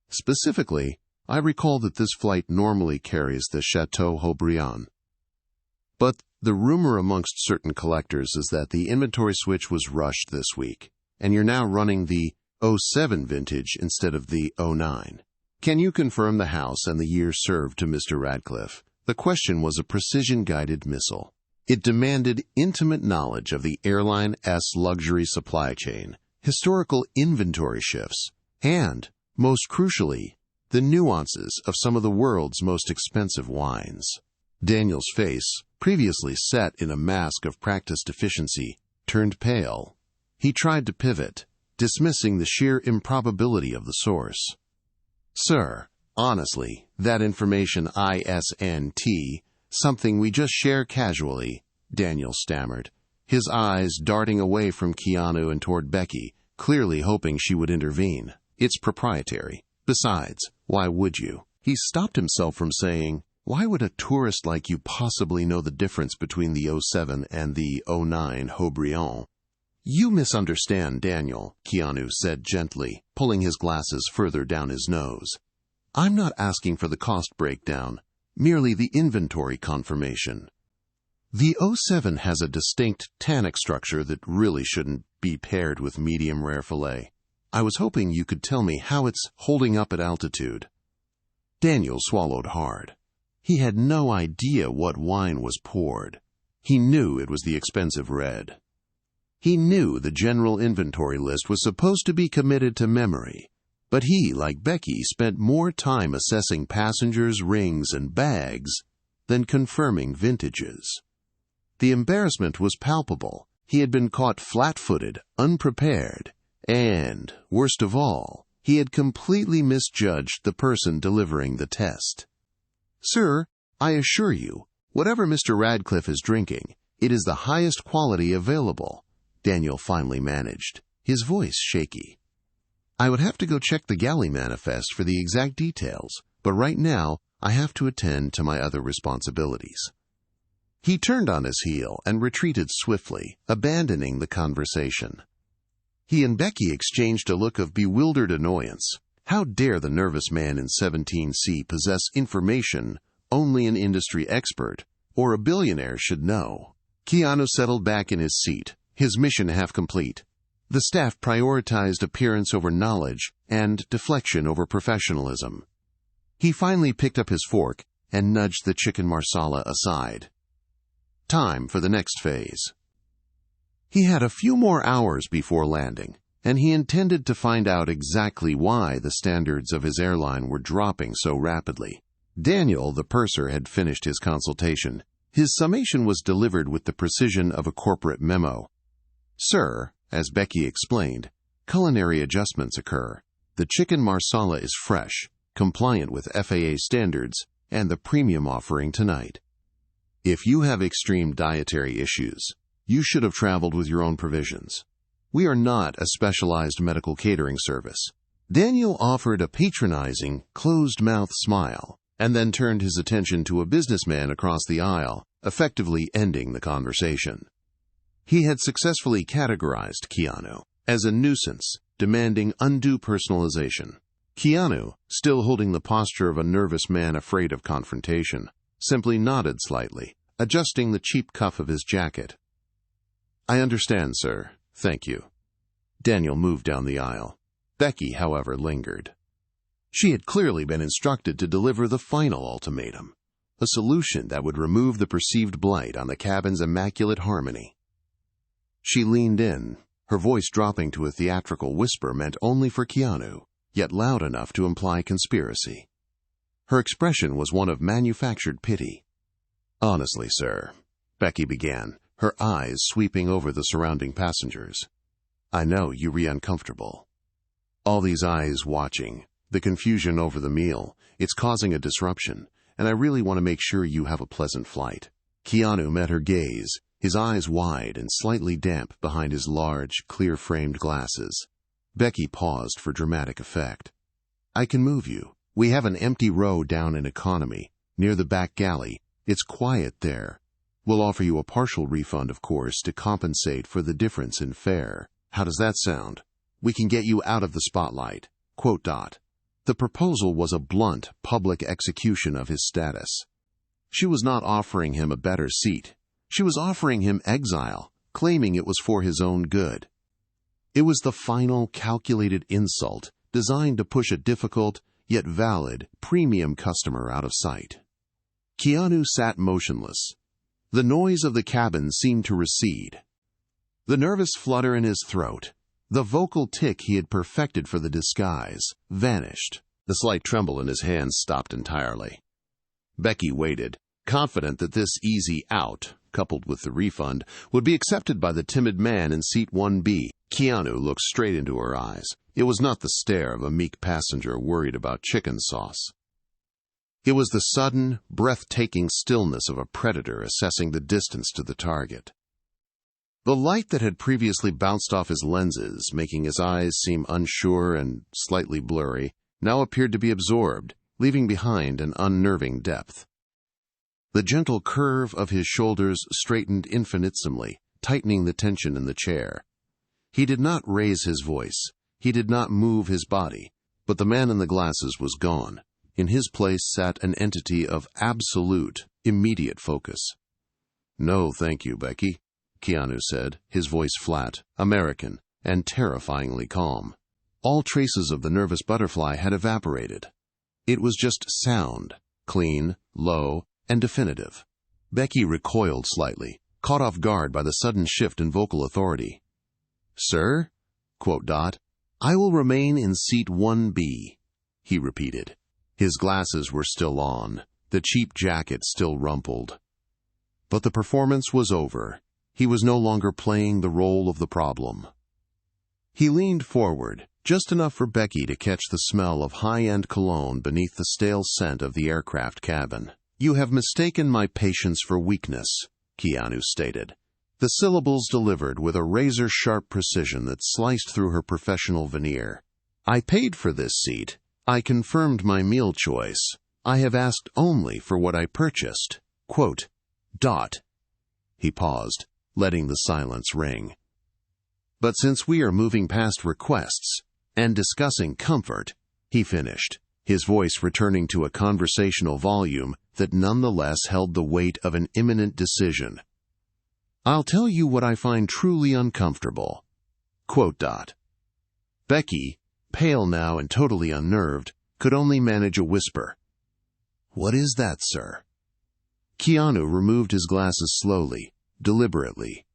"Specifically, I recall that this flight normally carries the Chateau Haut-Briand. But the rumor amongst certain collectors is that the inventory switch was rushed this week, and you're now running the '07 vintage instead of the '09. Can you confirm the house and the year served to Mr. Radcliffe?" The question was a precision-guided missile. It demanded intimate knowledge of the airline-S luxury supply chain, historical inventory shifts, and, most crucially, the nuances of some of the world's most expensive wines. Daniel's face, previously set in a mask of practiced efficiency, turned pale. He tried to pivot, dismissing the sheer improbability of the source. "Sir, honestly, that information isn't something we just share casually," Daniel stammered, his eyes darting away from Keanu and toward Becky, clearly hoping she would intervene. "It's proprietary. Besides, why would you?" He stopped himself from saying, "Why would a tourist like you possibly know the difference between the '07 and the '09 Haut-Briand?" "You misunderstand, Daniel," Keanu said gently, pulling his glasses further down his nose. "I'm not asking for the cost breakdown, merely the inventory confirmation. The '07 has a distinct tannic structure that really shouldn't be paired with medium rare filet. I was hoping you could tell me how it's holding up at altitude." Daniel swallowed hard. He had no idea what wine was poured. He knew it was the expensive red. He knew the general inventory list was supposed to be committed to memory, but he, like Becky, spent more time assessing passengers' rings and bags than confirming vintages. The embarrassment was palpable. He had been caught flat-footed, unprepared, and, worst of all, he had completely misjudged the person delivering the test. "Sir, I assure you, whatever Mr. Radcliffe is drinking, it is the highest quality available," Daniel finally managed, his voice shaky. "I would have to go check the galley manifest for the exact details, but right now I have to attend to my other responsibilities." He turned on his heel and retreated swiftly, abandoning the conversation. He and Becky exchanged a look of bewildered annoyance. How dare the nervous man in 17C possess information only an industry expert or a billionaire should know? Keanu settled back in his seat, his mission half complete. The staff prioritized appearance over knowledge and deflection over professionalism. He finally picked up his fork and nudged the chicken marsala aside. Time for the next phase. He had a few more hours before landing, and he intended to find out exactly why the standards of his airline were dropping so rapidly. Daniel, the purser, had finished his consultation. His summation was delivered with the precision of a corporate memo. "Sir, as Becky explained, culinary adjustments occur. The chicken marsala is fresh, compliant with FAA standards, and the premium offering tonight. If you have extreme dietary issues, you should have traveled with your own provisions. We are not a specialized medical catering service." Daniel offered a patronizing, closed-mouth smile, and then turned his attention to a businessman across the aisle, effectively ending the conversation. He had successfully categorized Keanu as a nuisance, demanding undue personalization. Keanu, still holding the posture of a nervous man afraid of confrontation, simply nodded slightly, adjusting the cheap cuff of his jacket. "I understand, sir. Thank you." Daniel moved down the aisle. Becky, however, lingered. She had clearly been instructed to deliver the final ultimatum, a solution that would remove the perceived blight on the cabin's immaculate harmony. She leaned in, her voice dropping to a theatrical whisper meant only for Keanu, yet loud enough to imply conspiracy. Her expression was one of manufactured pity. "Honestly, sir," Becky began, her eyes sweeping over the surrounding passengers, "I know you be uncomfortable. All these eyes watching, the confusion over the meal, it's causing a disruption, and I really want to make sure you have a pleasant flight." Keanu met her gaze, his eyes wide and slightly damp behind his large, clear-framed glasses. Becky paused for dramatic effect. "I can move you. We have an empty row down in economy, near the back galley. It's quiet there. We'll offer you a partial refund, of course, to compensate for the difference in fare. How does that sound? We can get you out of the spotlight." Quote dot. The proposal was a blunt, public execution of his status. She was not offering him a better seat. She was offering him exile, claiming it was for his own good. It was the final, calculated insult designed to push a difficult, yet valid, premium customer out of sight. Keanu sat motionless. The noise of the cabin seemed to recede. The nervous flutter in his throat, the vocal tick he had perfected for the disguise, vanished. The slight tremble in his hands stopped entirely. Becky waited, confident that this easy out, coupled with the refund, would be accepted by the timid man in seat 1B. Keanu looked straight into her eyes. It was not the stare of a meek passenger worried about chicken sauce. It was the sudden, breathtaking stillness of a predator assessing the distance to the target. The light that had previously bounced off his lenses, making his eyes seem unsure and slightly blurry, now appeared to be absorbed, leaving behind an unnerving depth. The gentle curve of his shoulders straightened infinitesimally, tightening the tension in the chair. He did not raise his voice. He did not move his body. But the man in the glasses was gone. In his place sat an entity of absolute, immediate focus. "No, thank you, Becky," Keanu said, his voice flat, American, and terrifyingly calm. All traces of the nervous butterfly had evaporated. It was just sound, clean, low, and definitive. Becky recoiled slightly, caught off guard by the sudden shift in vocal authority. "Sir? Quote dot. I will remain in seat 1B, he repeated. His glasses were still on, the cheap jacket still rumpled. But the performance was over. He was no longer playing the role of the problem. He leaned forward, just enough for Becky to catch the smell of high-end cologne beneath the stale scent of the aircraft cabin. "You have mistaken my patience for weakness," Keanu stated. The syllables delivered with a razor-sharp precision that sliced through her professional veneer. "I paid for this seat. I confirmed my meal choice. I have asked only for what I purchased. Quote, dot." He paused, letting the silence ring. "But since we are moving past requests and discussing comfort," he finished, his voice returning to a conversational volume that nonetheless held the weight of an imminent decision. "I'll tell you what I find truly uncomfortable. Quote dot." Becky, pale now and totally unnerved, could only manage a whisper. "What is that, sir?" Keanu removed his glasses slowly, deliberately.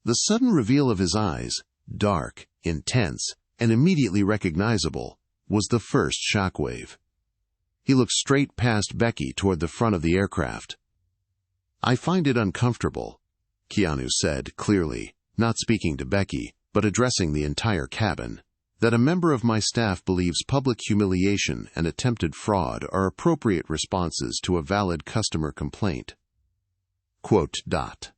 The sudden reveal of his eyes, dark, intense, and immediately recognizable, was the first shockwave. He looked straight past Becky toward the front of the aircraft. "I find it uncomfortable," Keanu said clearly, not speaking to Becky, but addressing the entire cabin, "that a member of my staff believes public humiliation and attempted fraud are appropriate responses to a valid customer complaint. Quote dot."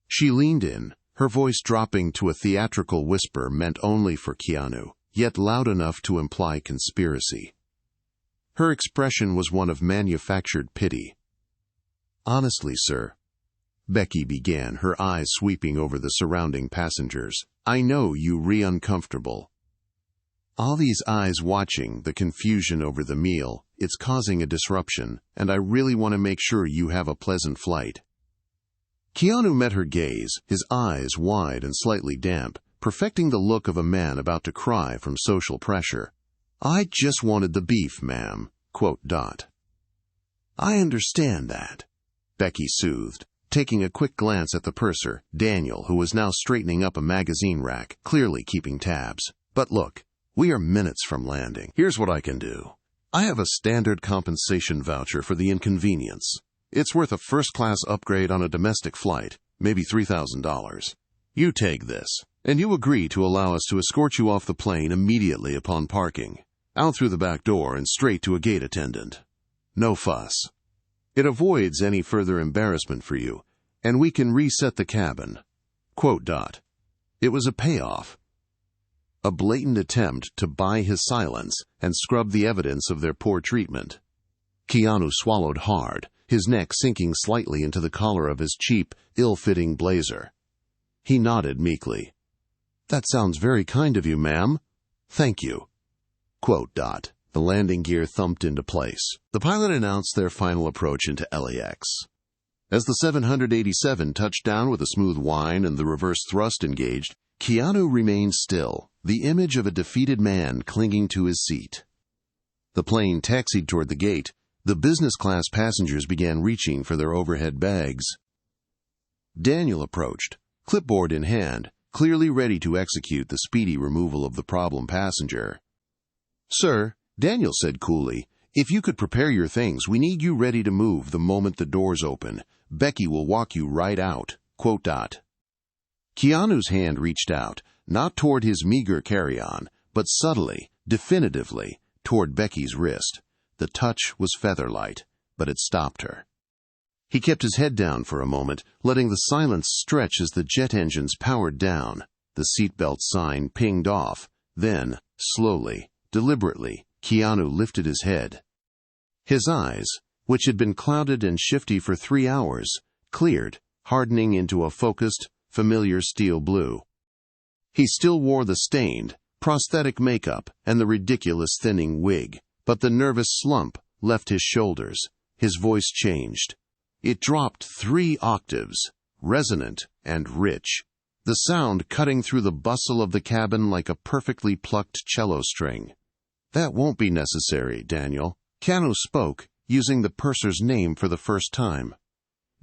She leaned in, her voice dropping to a theatrical whisper meant only for Keanu, yet loud enough to imply conspiracy. Her expression was one of manufactured pity. "Honestly, sir," Becky began, her eyes sweeping over the surrounding passengers, "I know you uncomfortable. All these eyes watching, the confusion over the meal, it's causing a disruption, and I really want to make sure you have a pleasant flight." Keanu met her gaze, his eyes wide and slightly damp, perfecting the look of a man about to cry from social pressure. "I just wanted the beef, ma'am. Quote dot." "I understand that," Becky soothed, taking a quick glance at the purser, Daniel, who was now straightening up a magazine rack, clearly keeping tabs. "But look, we are minutes from landing. Here's what I can do. I have a standard compensation voucher for the inconvenience. It's worth a first-class upgrade on a domestic flight, maybe $3,000. You take this, and you agree to allow us to escort you off the plane immediately upon parking, out through the back door and straight to a gate attendant. No fuss. It avoids any further embarrassment for you, and we can reset the cabin. Quote dot. It was a payoff. A blatant attempt to buy his silence and scrub the evidence of their poor treatment. Keanu swallowed hard, his neck sinking slightly into the collar of his cheap, ill-fitting blazer. He nodded meekly. "That sounds very kind of you, ma'am. Thank you." Quote dot. The landing gear thumped into place. The pilot announced their final approach into LAX. As the 787 touched down with a smooth whine and the reverse thrust engaged, Keanu remained still, the image of a defeated man clinging to his seat. The plane taxied toward the gate. The business-class passengers began reaching for their overhead bags. Daniel approached, clipboard in hand, clearly ready to execute the speedy removal of the problem passenger. "Sir," Daniel said coolly, "if you could prepare your things, we need you ready to move the moment the doors open. Becky will walk you right out." Quote dot. Keanu's hand reached out, not toward his meager carry-on, but subtly, definitively, toward Becky's wrist. The touch was feather-light, but it stopped her. He kept his head down for a moment, letting the silence stretch as the jet engines powered down. The seatbelt sign pinged off. Then, slowly, deliberately, Keanu lifted his head. His eyes, which had been clouded and shifty for 3 hours, cleared, hardening into a focused, familiar steel blue. He still wore the stained, prosthetic makeup and the ridiculous thinning wig, but the nervous slump left his shoulders. His voice changed. It dropped 3 octaves, resonant and rich, the sound cutting through the bustle of the cabin like a perfectly plucked cello string. "That won't be necessary, Daniel." Keanu spoke, using the purser's name for the first time.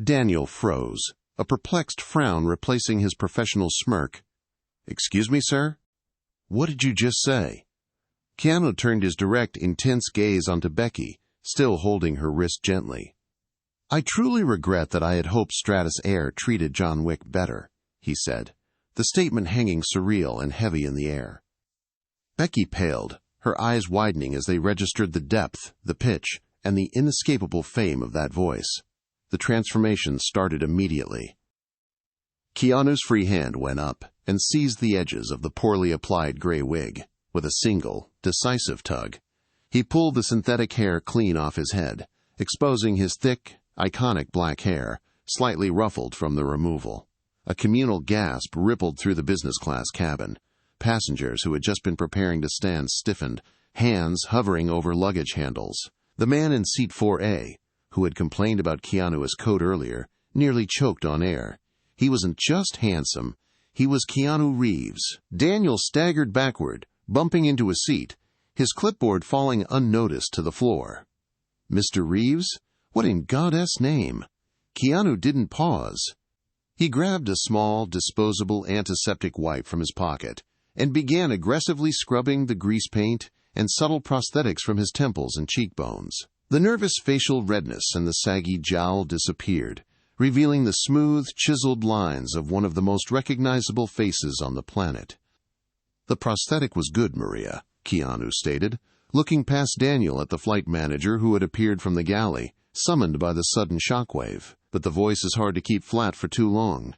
Daniel froze, a perplexed frown replacing his professional smirk. "Excuse me, sir? What did you just say?" Keanu turned his direct, intense gaze onto Becky, still holding her wrist gently. "I truly regret that I had hoped Stratus Air treated John Wick better," he said, the statement hanging surreal and heavy in the air. Becky paled, her eyes widening as they registered the depth, the pitch, and the inescapable fame of that voice. The transformation started immediately. Keanu's free hand went up and seized the edges of the poorly applied gray wig. With a single, decisive tug, he pulled the synthetic hair clean off his head, exposing his thick, iconic black hair, slightly ruffled from the removal. A communal gasp rippled through the business-class cabin. Passengers who had just been preparing to stand stiffened, hands hovering over luggage handles. The man in seat 4A, who had complained about Keanu's coat earlier, nearly choked on air. He wasn't just handsome, he was Keanu Reeves. Daniel staggered backward, bumping into a seat, his clipboard falling unnoticed to the floor. "Mr. Reeves? What in God's name?" Keanu didn't pause. He grabbed a small, disposable antiseptic wipe from his pocket and began aggressively scrubbing the grease paint and subtle prosthetics from his temples and cheekbones. The nervous facial redness and the saggy jowl disappeared, revealing the smooth, chiseled lines of one of the most recognizable faces on the planet. "The prosthetic was good, Maria," Keanu stated, looking past Daniel at the flight manager who had appeared from the galley, summoned by the sudden shockwave. "But the voice is hard to keep flat for too long."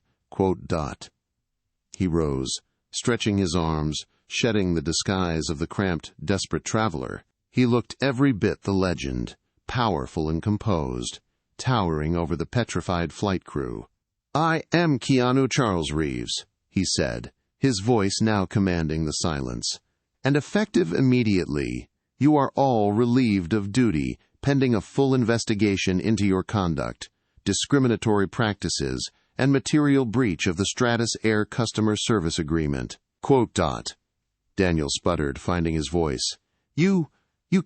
He rose, stretching his arms, shedding the disguise of the cramped, desperate traveler. He looked every bit the legend, powerful and composed, towering over the petrified flight crew. "I am Keanu Charles Reeves," he said, his voice now commanding the silence. "And effective immediately, you are all relieved of duty, pending a full investigation into your conduct, discriminatory practices, and material breach of the Stratus Air Customer Service Agreement." Daniel sputtered, finding his voice. You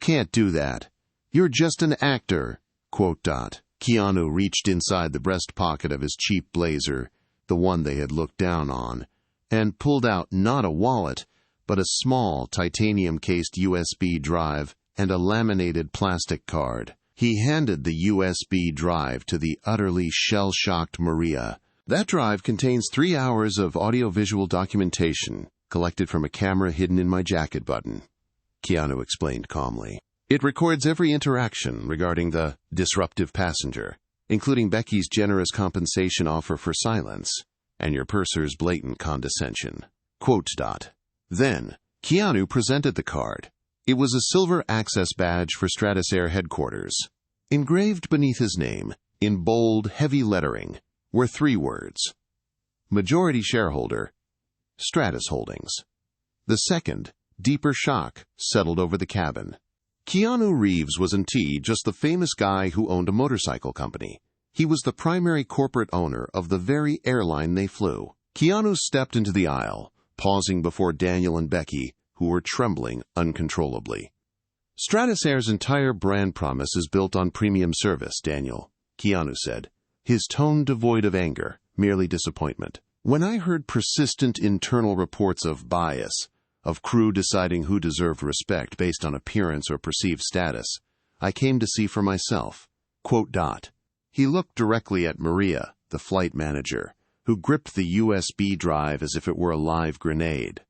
can't do that. You're just an actor." Keanu reached inside the breast pocket of his cheap blazer, the one they had looked down on, and pulled out not a wallet, but a small titanium-cased USB drive and a laminated plastic card. He handed the USB drive to the utterly shell-shocked Maria. "That drive contains 3 hours of audio-visual documentation, collected from a camera hidden in my jacket button," Keanu explained calmly. "It records every interaction regarding the disruptive passenger, including Becky's generous compensation offer for silence, and your purser's blatant condescension." Then, Keanu presented the card. It was a silver access badge for Stratus Air headquarters. Engraved beneath his name, in bold, heavy lettering, were 3 words. Majority shareholder, Stratus Holdings. The second, deeper shock, settled over the cabin. Keanu Reeves was indeed just the famous guy who owned a motorcycle company. He was the primary corporate owner of the very airline they flew. Keanu stepped into the aisle, pausing before Daniel and Becky, who were trembling uncontrollably. "Stratus Air's entire brand promise is built on premium service, Daniel," Keanu said, his tone devoid of anger, merely disappointment. "When I heard persistent internal reports of bias, of crew deciding who deserved respect based on appearance or perceived status, I came to see for myself." He looked directly at Maria, the flight manager, who gripped the USB drive as if it were a live grenade.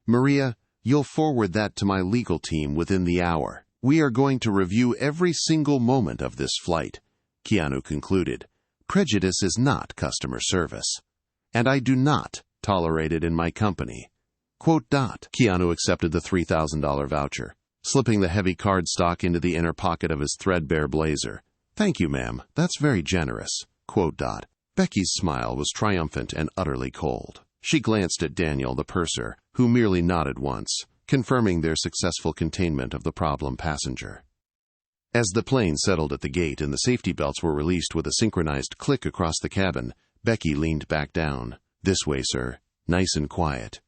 "Maria, you'll forward that to my legal team within the hour. We are going to review every single moment of this flight," Keanu concluded, Prejudice is not customer service, and I do not tolerate it in my company. Keanu accepted the $3,000 voucher, slipping the heavy cardstock into the inner pocket of his threadbare blazer. "Thank you, ma'am. That's very generous." Becky's smile was triumphant and utterly cold. She glanced at Daniel, the purser, who merely nodded once, confirming their successful containment of the problem passenger. As the plane settled at the gate and the safety belts were released with a synchronized click across the cabin, Becky leaned back down. "This way, sir. Nice and quiet."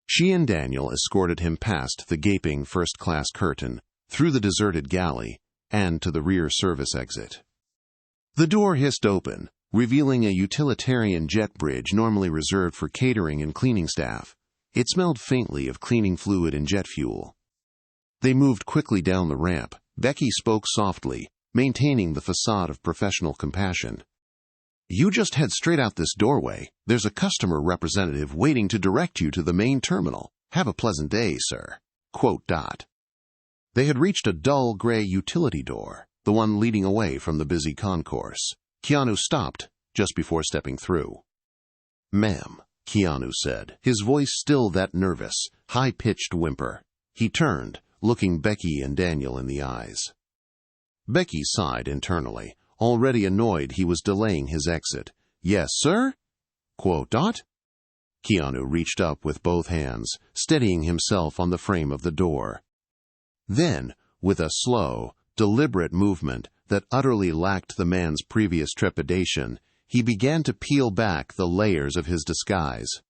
She and Daniel escorted him past the gaping first-class curtain, through the deserted galley, and to the rear service exit. The door hissed open, revealing a utilitarian jet bridge normally reserved for catering and cleaning staff. It smelled faintly of cleaning fluid and jet fuel. They moved quickly down the ramp. Becky spoke softly, maintaining the facade of professional compassion. "You just head straight out this doorway. There's a customer representative waiting to direct you to the main terminal. Have a pleasant day, sir." They had reached a dull gray utility door, the one leading away from the busy concourse. Keanu stopped just before stepping through. "Ma'am," Keanu said, his voice still that nervous, high-pitched whimper. He turned, looking Becky and Daniel in the eyes. Becky sighed internally, already annoyed he was delaying his exit. "Yes, sir?" Keanu reached up with both hands, steadying himself on the frame of the door. Then, with a slow, deliberate movement that utterly lacked the man's previous trepidation, he began to peel back the layers of his disguise.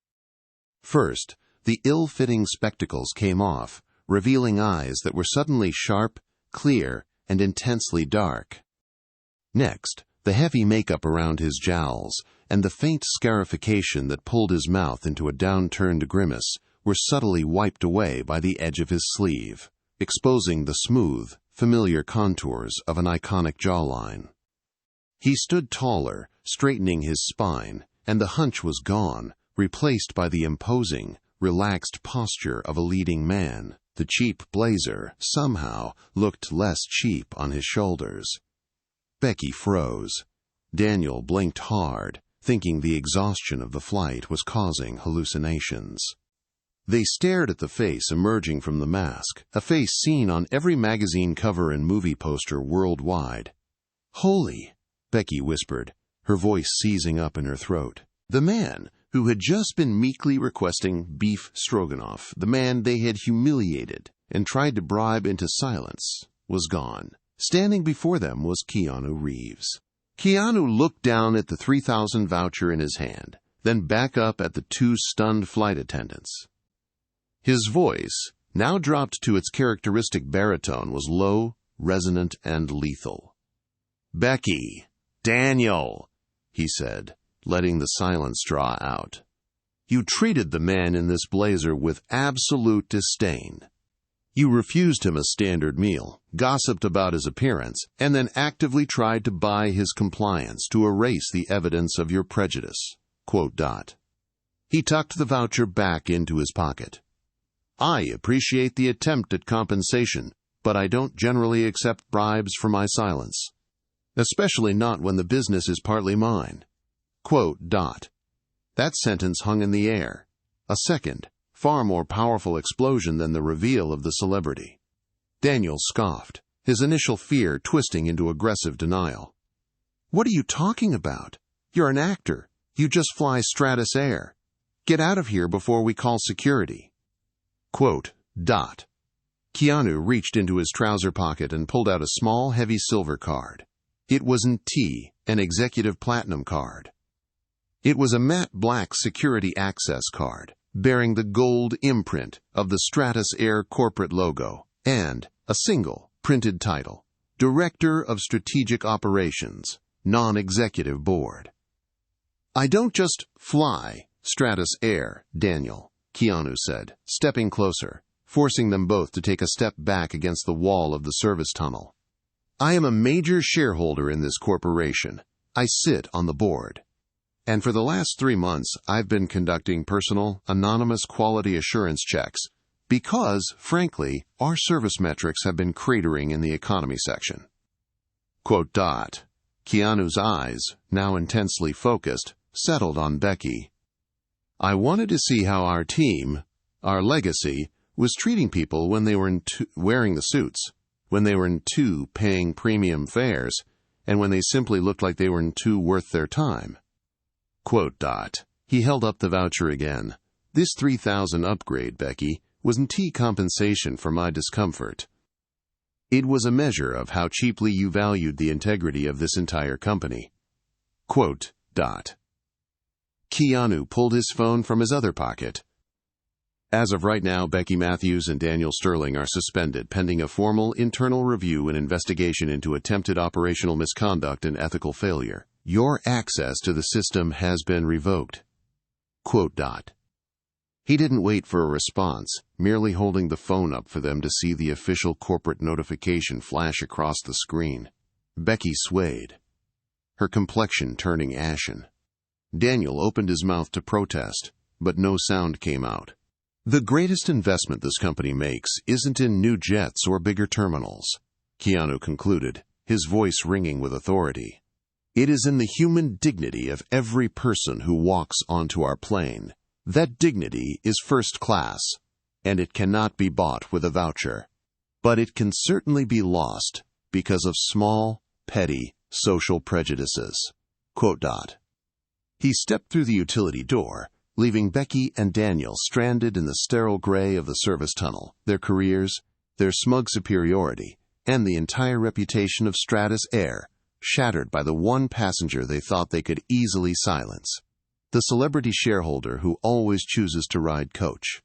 First, the ill-fitting spectacles came off, revealing eyes that were suddenly sharp, clear, and intensely dark. Next, the heavy makeup around his jowls and the faint scarification that pulled his mouth into a downturned grimace were subtly wiped away by the edge of his sleeve, exposing the smooth, familiar contours of an iconic jawline. He stood taller, straightening his spine, and the hunch was gone, replaced by the imposing, relaxed posture of a leading man. The cheap blazer, somehow, looked less cheap on his shoulders. Becky froze. Daniel blinked hard, thinking the exhaustion of the flight was causing hallucinations. They stared at the face emerging from the mask, a face seen on every magazine cover and movie poster worldwide. "Holy," Becky whispered, her voice seizing up in her throat. The man who had just been meekly requesting beef stroganoff, the man they had humiliated and tried to bribe into silence, was gone. Standing before them was Keanu Reeves. Keanu looked down at the $3,000 voucher in his hand, then back up at the two stunned flight attendants. His voice, now dropped to its characteristic baritone, was low, resonant, and lethal. "Becky, Daniel," he said, letting the silence draw out. "You treated the man in this blazer with absolute disdain. You refused him a standard meal, gossiped about his appearance, and then actively tried to buy his compliance to erase the evidence of your prejudice." He tucked the voucher back into his pocket. "I appreciate the attempt at compensation, but I don't generally accept bribes for my silence. Especially not when the business is partly mine." That sentence hung in the air. A second, far more powerful explosion than the reveal of the celebrity. Daniel scoffed, his initial fear twisting into aggressive denial. "What are you talking about? You're an actor. You just fly Stratus Air. Get out of here before we call security." Keanu reached into his trouser pocket and pulled out a small, heavy silver card. It was an executive platinum card. It was a matte black security access card, bearing the gold imprint of the Stratus Air corporate logo, and a single, printed title, Director of Strategic Operations, Non-Executive Board. "I don't just fly Stratus Air, Daniel," Keanu said, stepping closer, forcing them both to take a step back against the wall of the service tunnel. "I am a major shareholder in this corporation. I sit on the board. And for the last 3 months, I've been conducting personal, anonymous quality assurance checks because, frankly, our service metrics have been cratering in the economy section." Keanu's eyes, now intensely focused, settled on Becky. "I wanted to see how our team, our legacy, was treating people when they were wearing the suits, when they were paying premium fares, and when they simply looked like they were worth their time." Quote. He held up the voucher again. "This 3,000 upgrade, Becky, was compensation for my discomfort. It was a measure of how cheaply you valued the integrity of this entire company." Quote. Keanu pulled his phone from his other pocket. "As of right now, Becky Matthews and Daniel Sterling are suspended pending a formal internal review and investigation into attempted operational misconduct and ethical failure. Your access to the system has been revoked." Quote. He didn't wait for a response, merely holding the phone up for them to see the official corporate notification flash across the screen. Becky swayed, her complexion turning ashen. Daniel opened his mouth to protest, but no sound came out. "The greatest investment this company makes isn't in new jets or bigger terminals," Keanu concluded, his voice ringing with authority. "It is in the human dignity of every person who walks onto our plane. That dignity is first class, and it cannot be bought with a voucher. But it can certainly be lost because of small, petty, social prejudices." Quote. He stepped through the utility door, leaving Becky and Daniel stranded in the sterile gray of the service tunnel, their careers, their smug superiority, and the entire reputation of Stratus Air shattered by the one passenger they thought they could easily silence. The celebrity shareholder who always chooses to ride coach.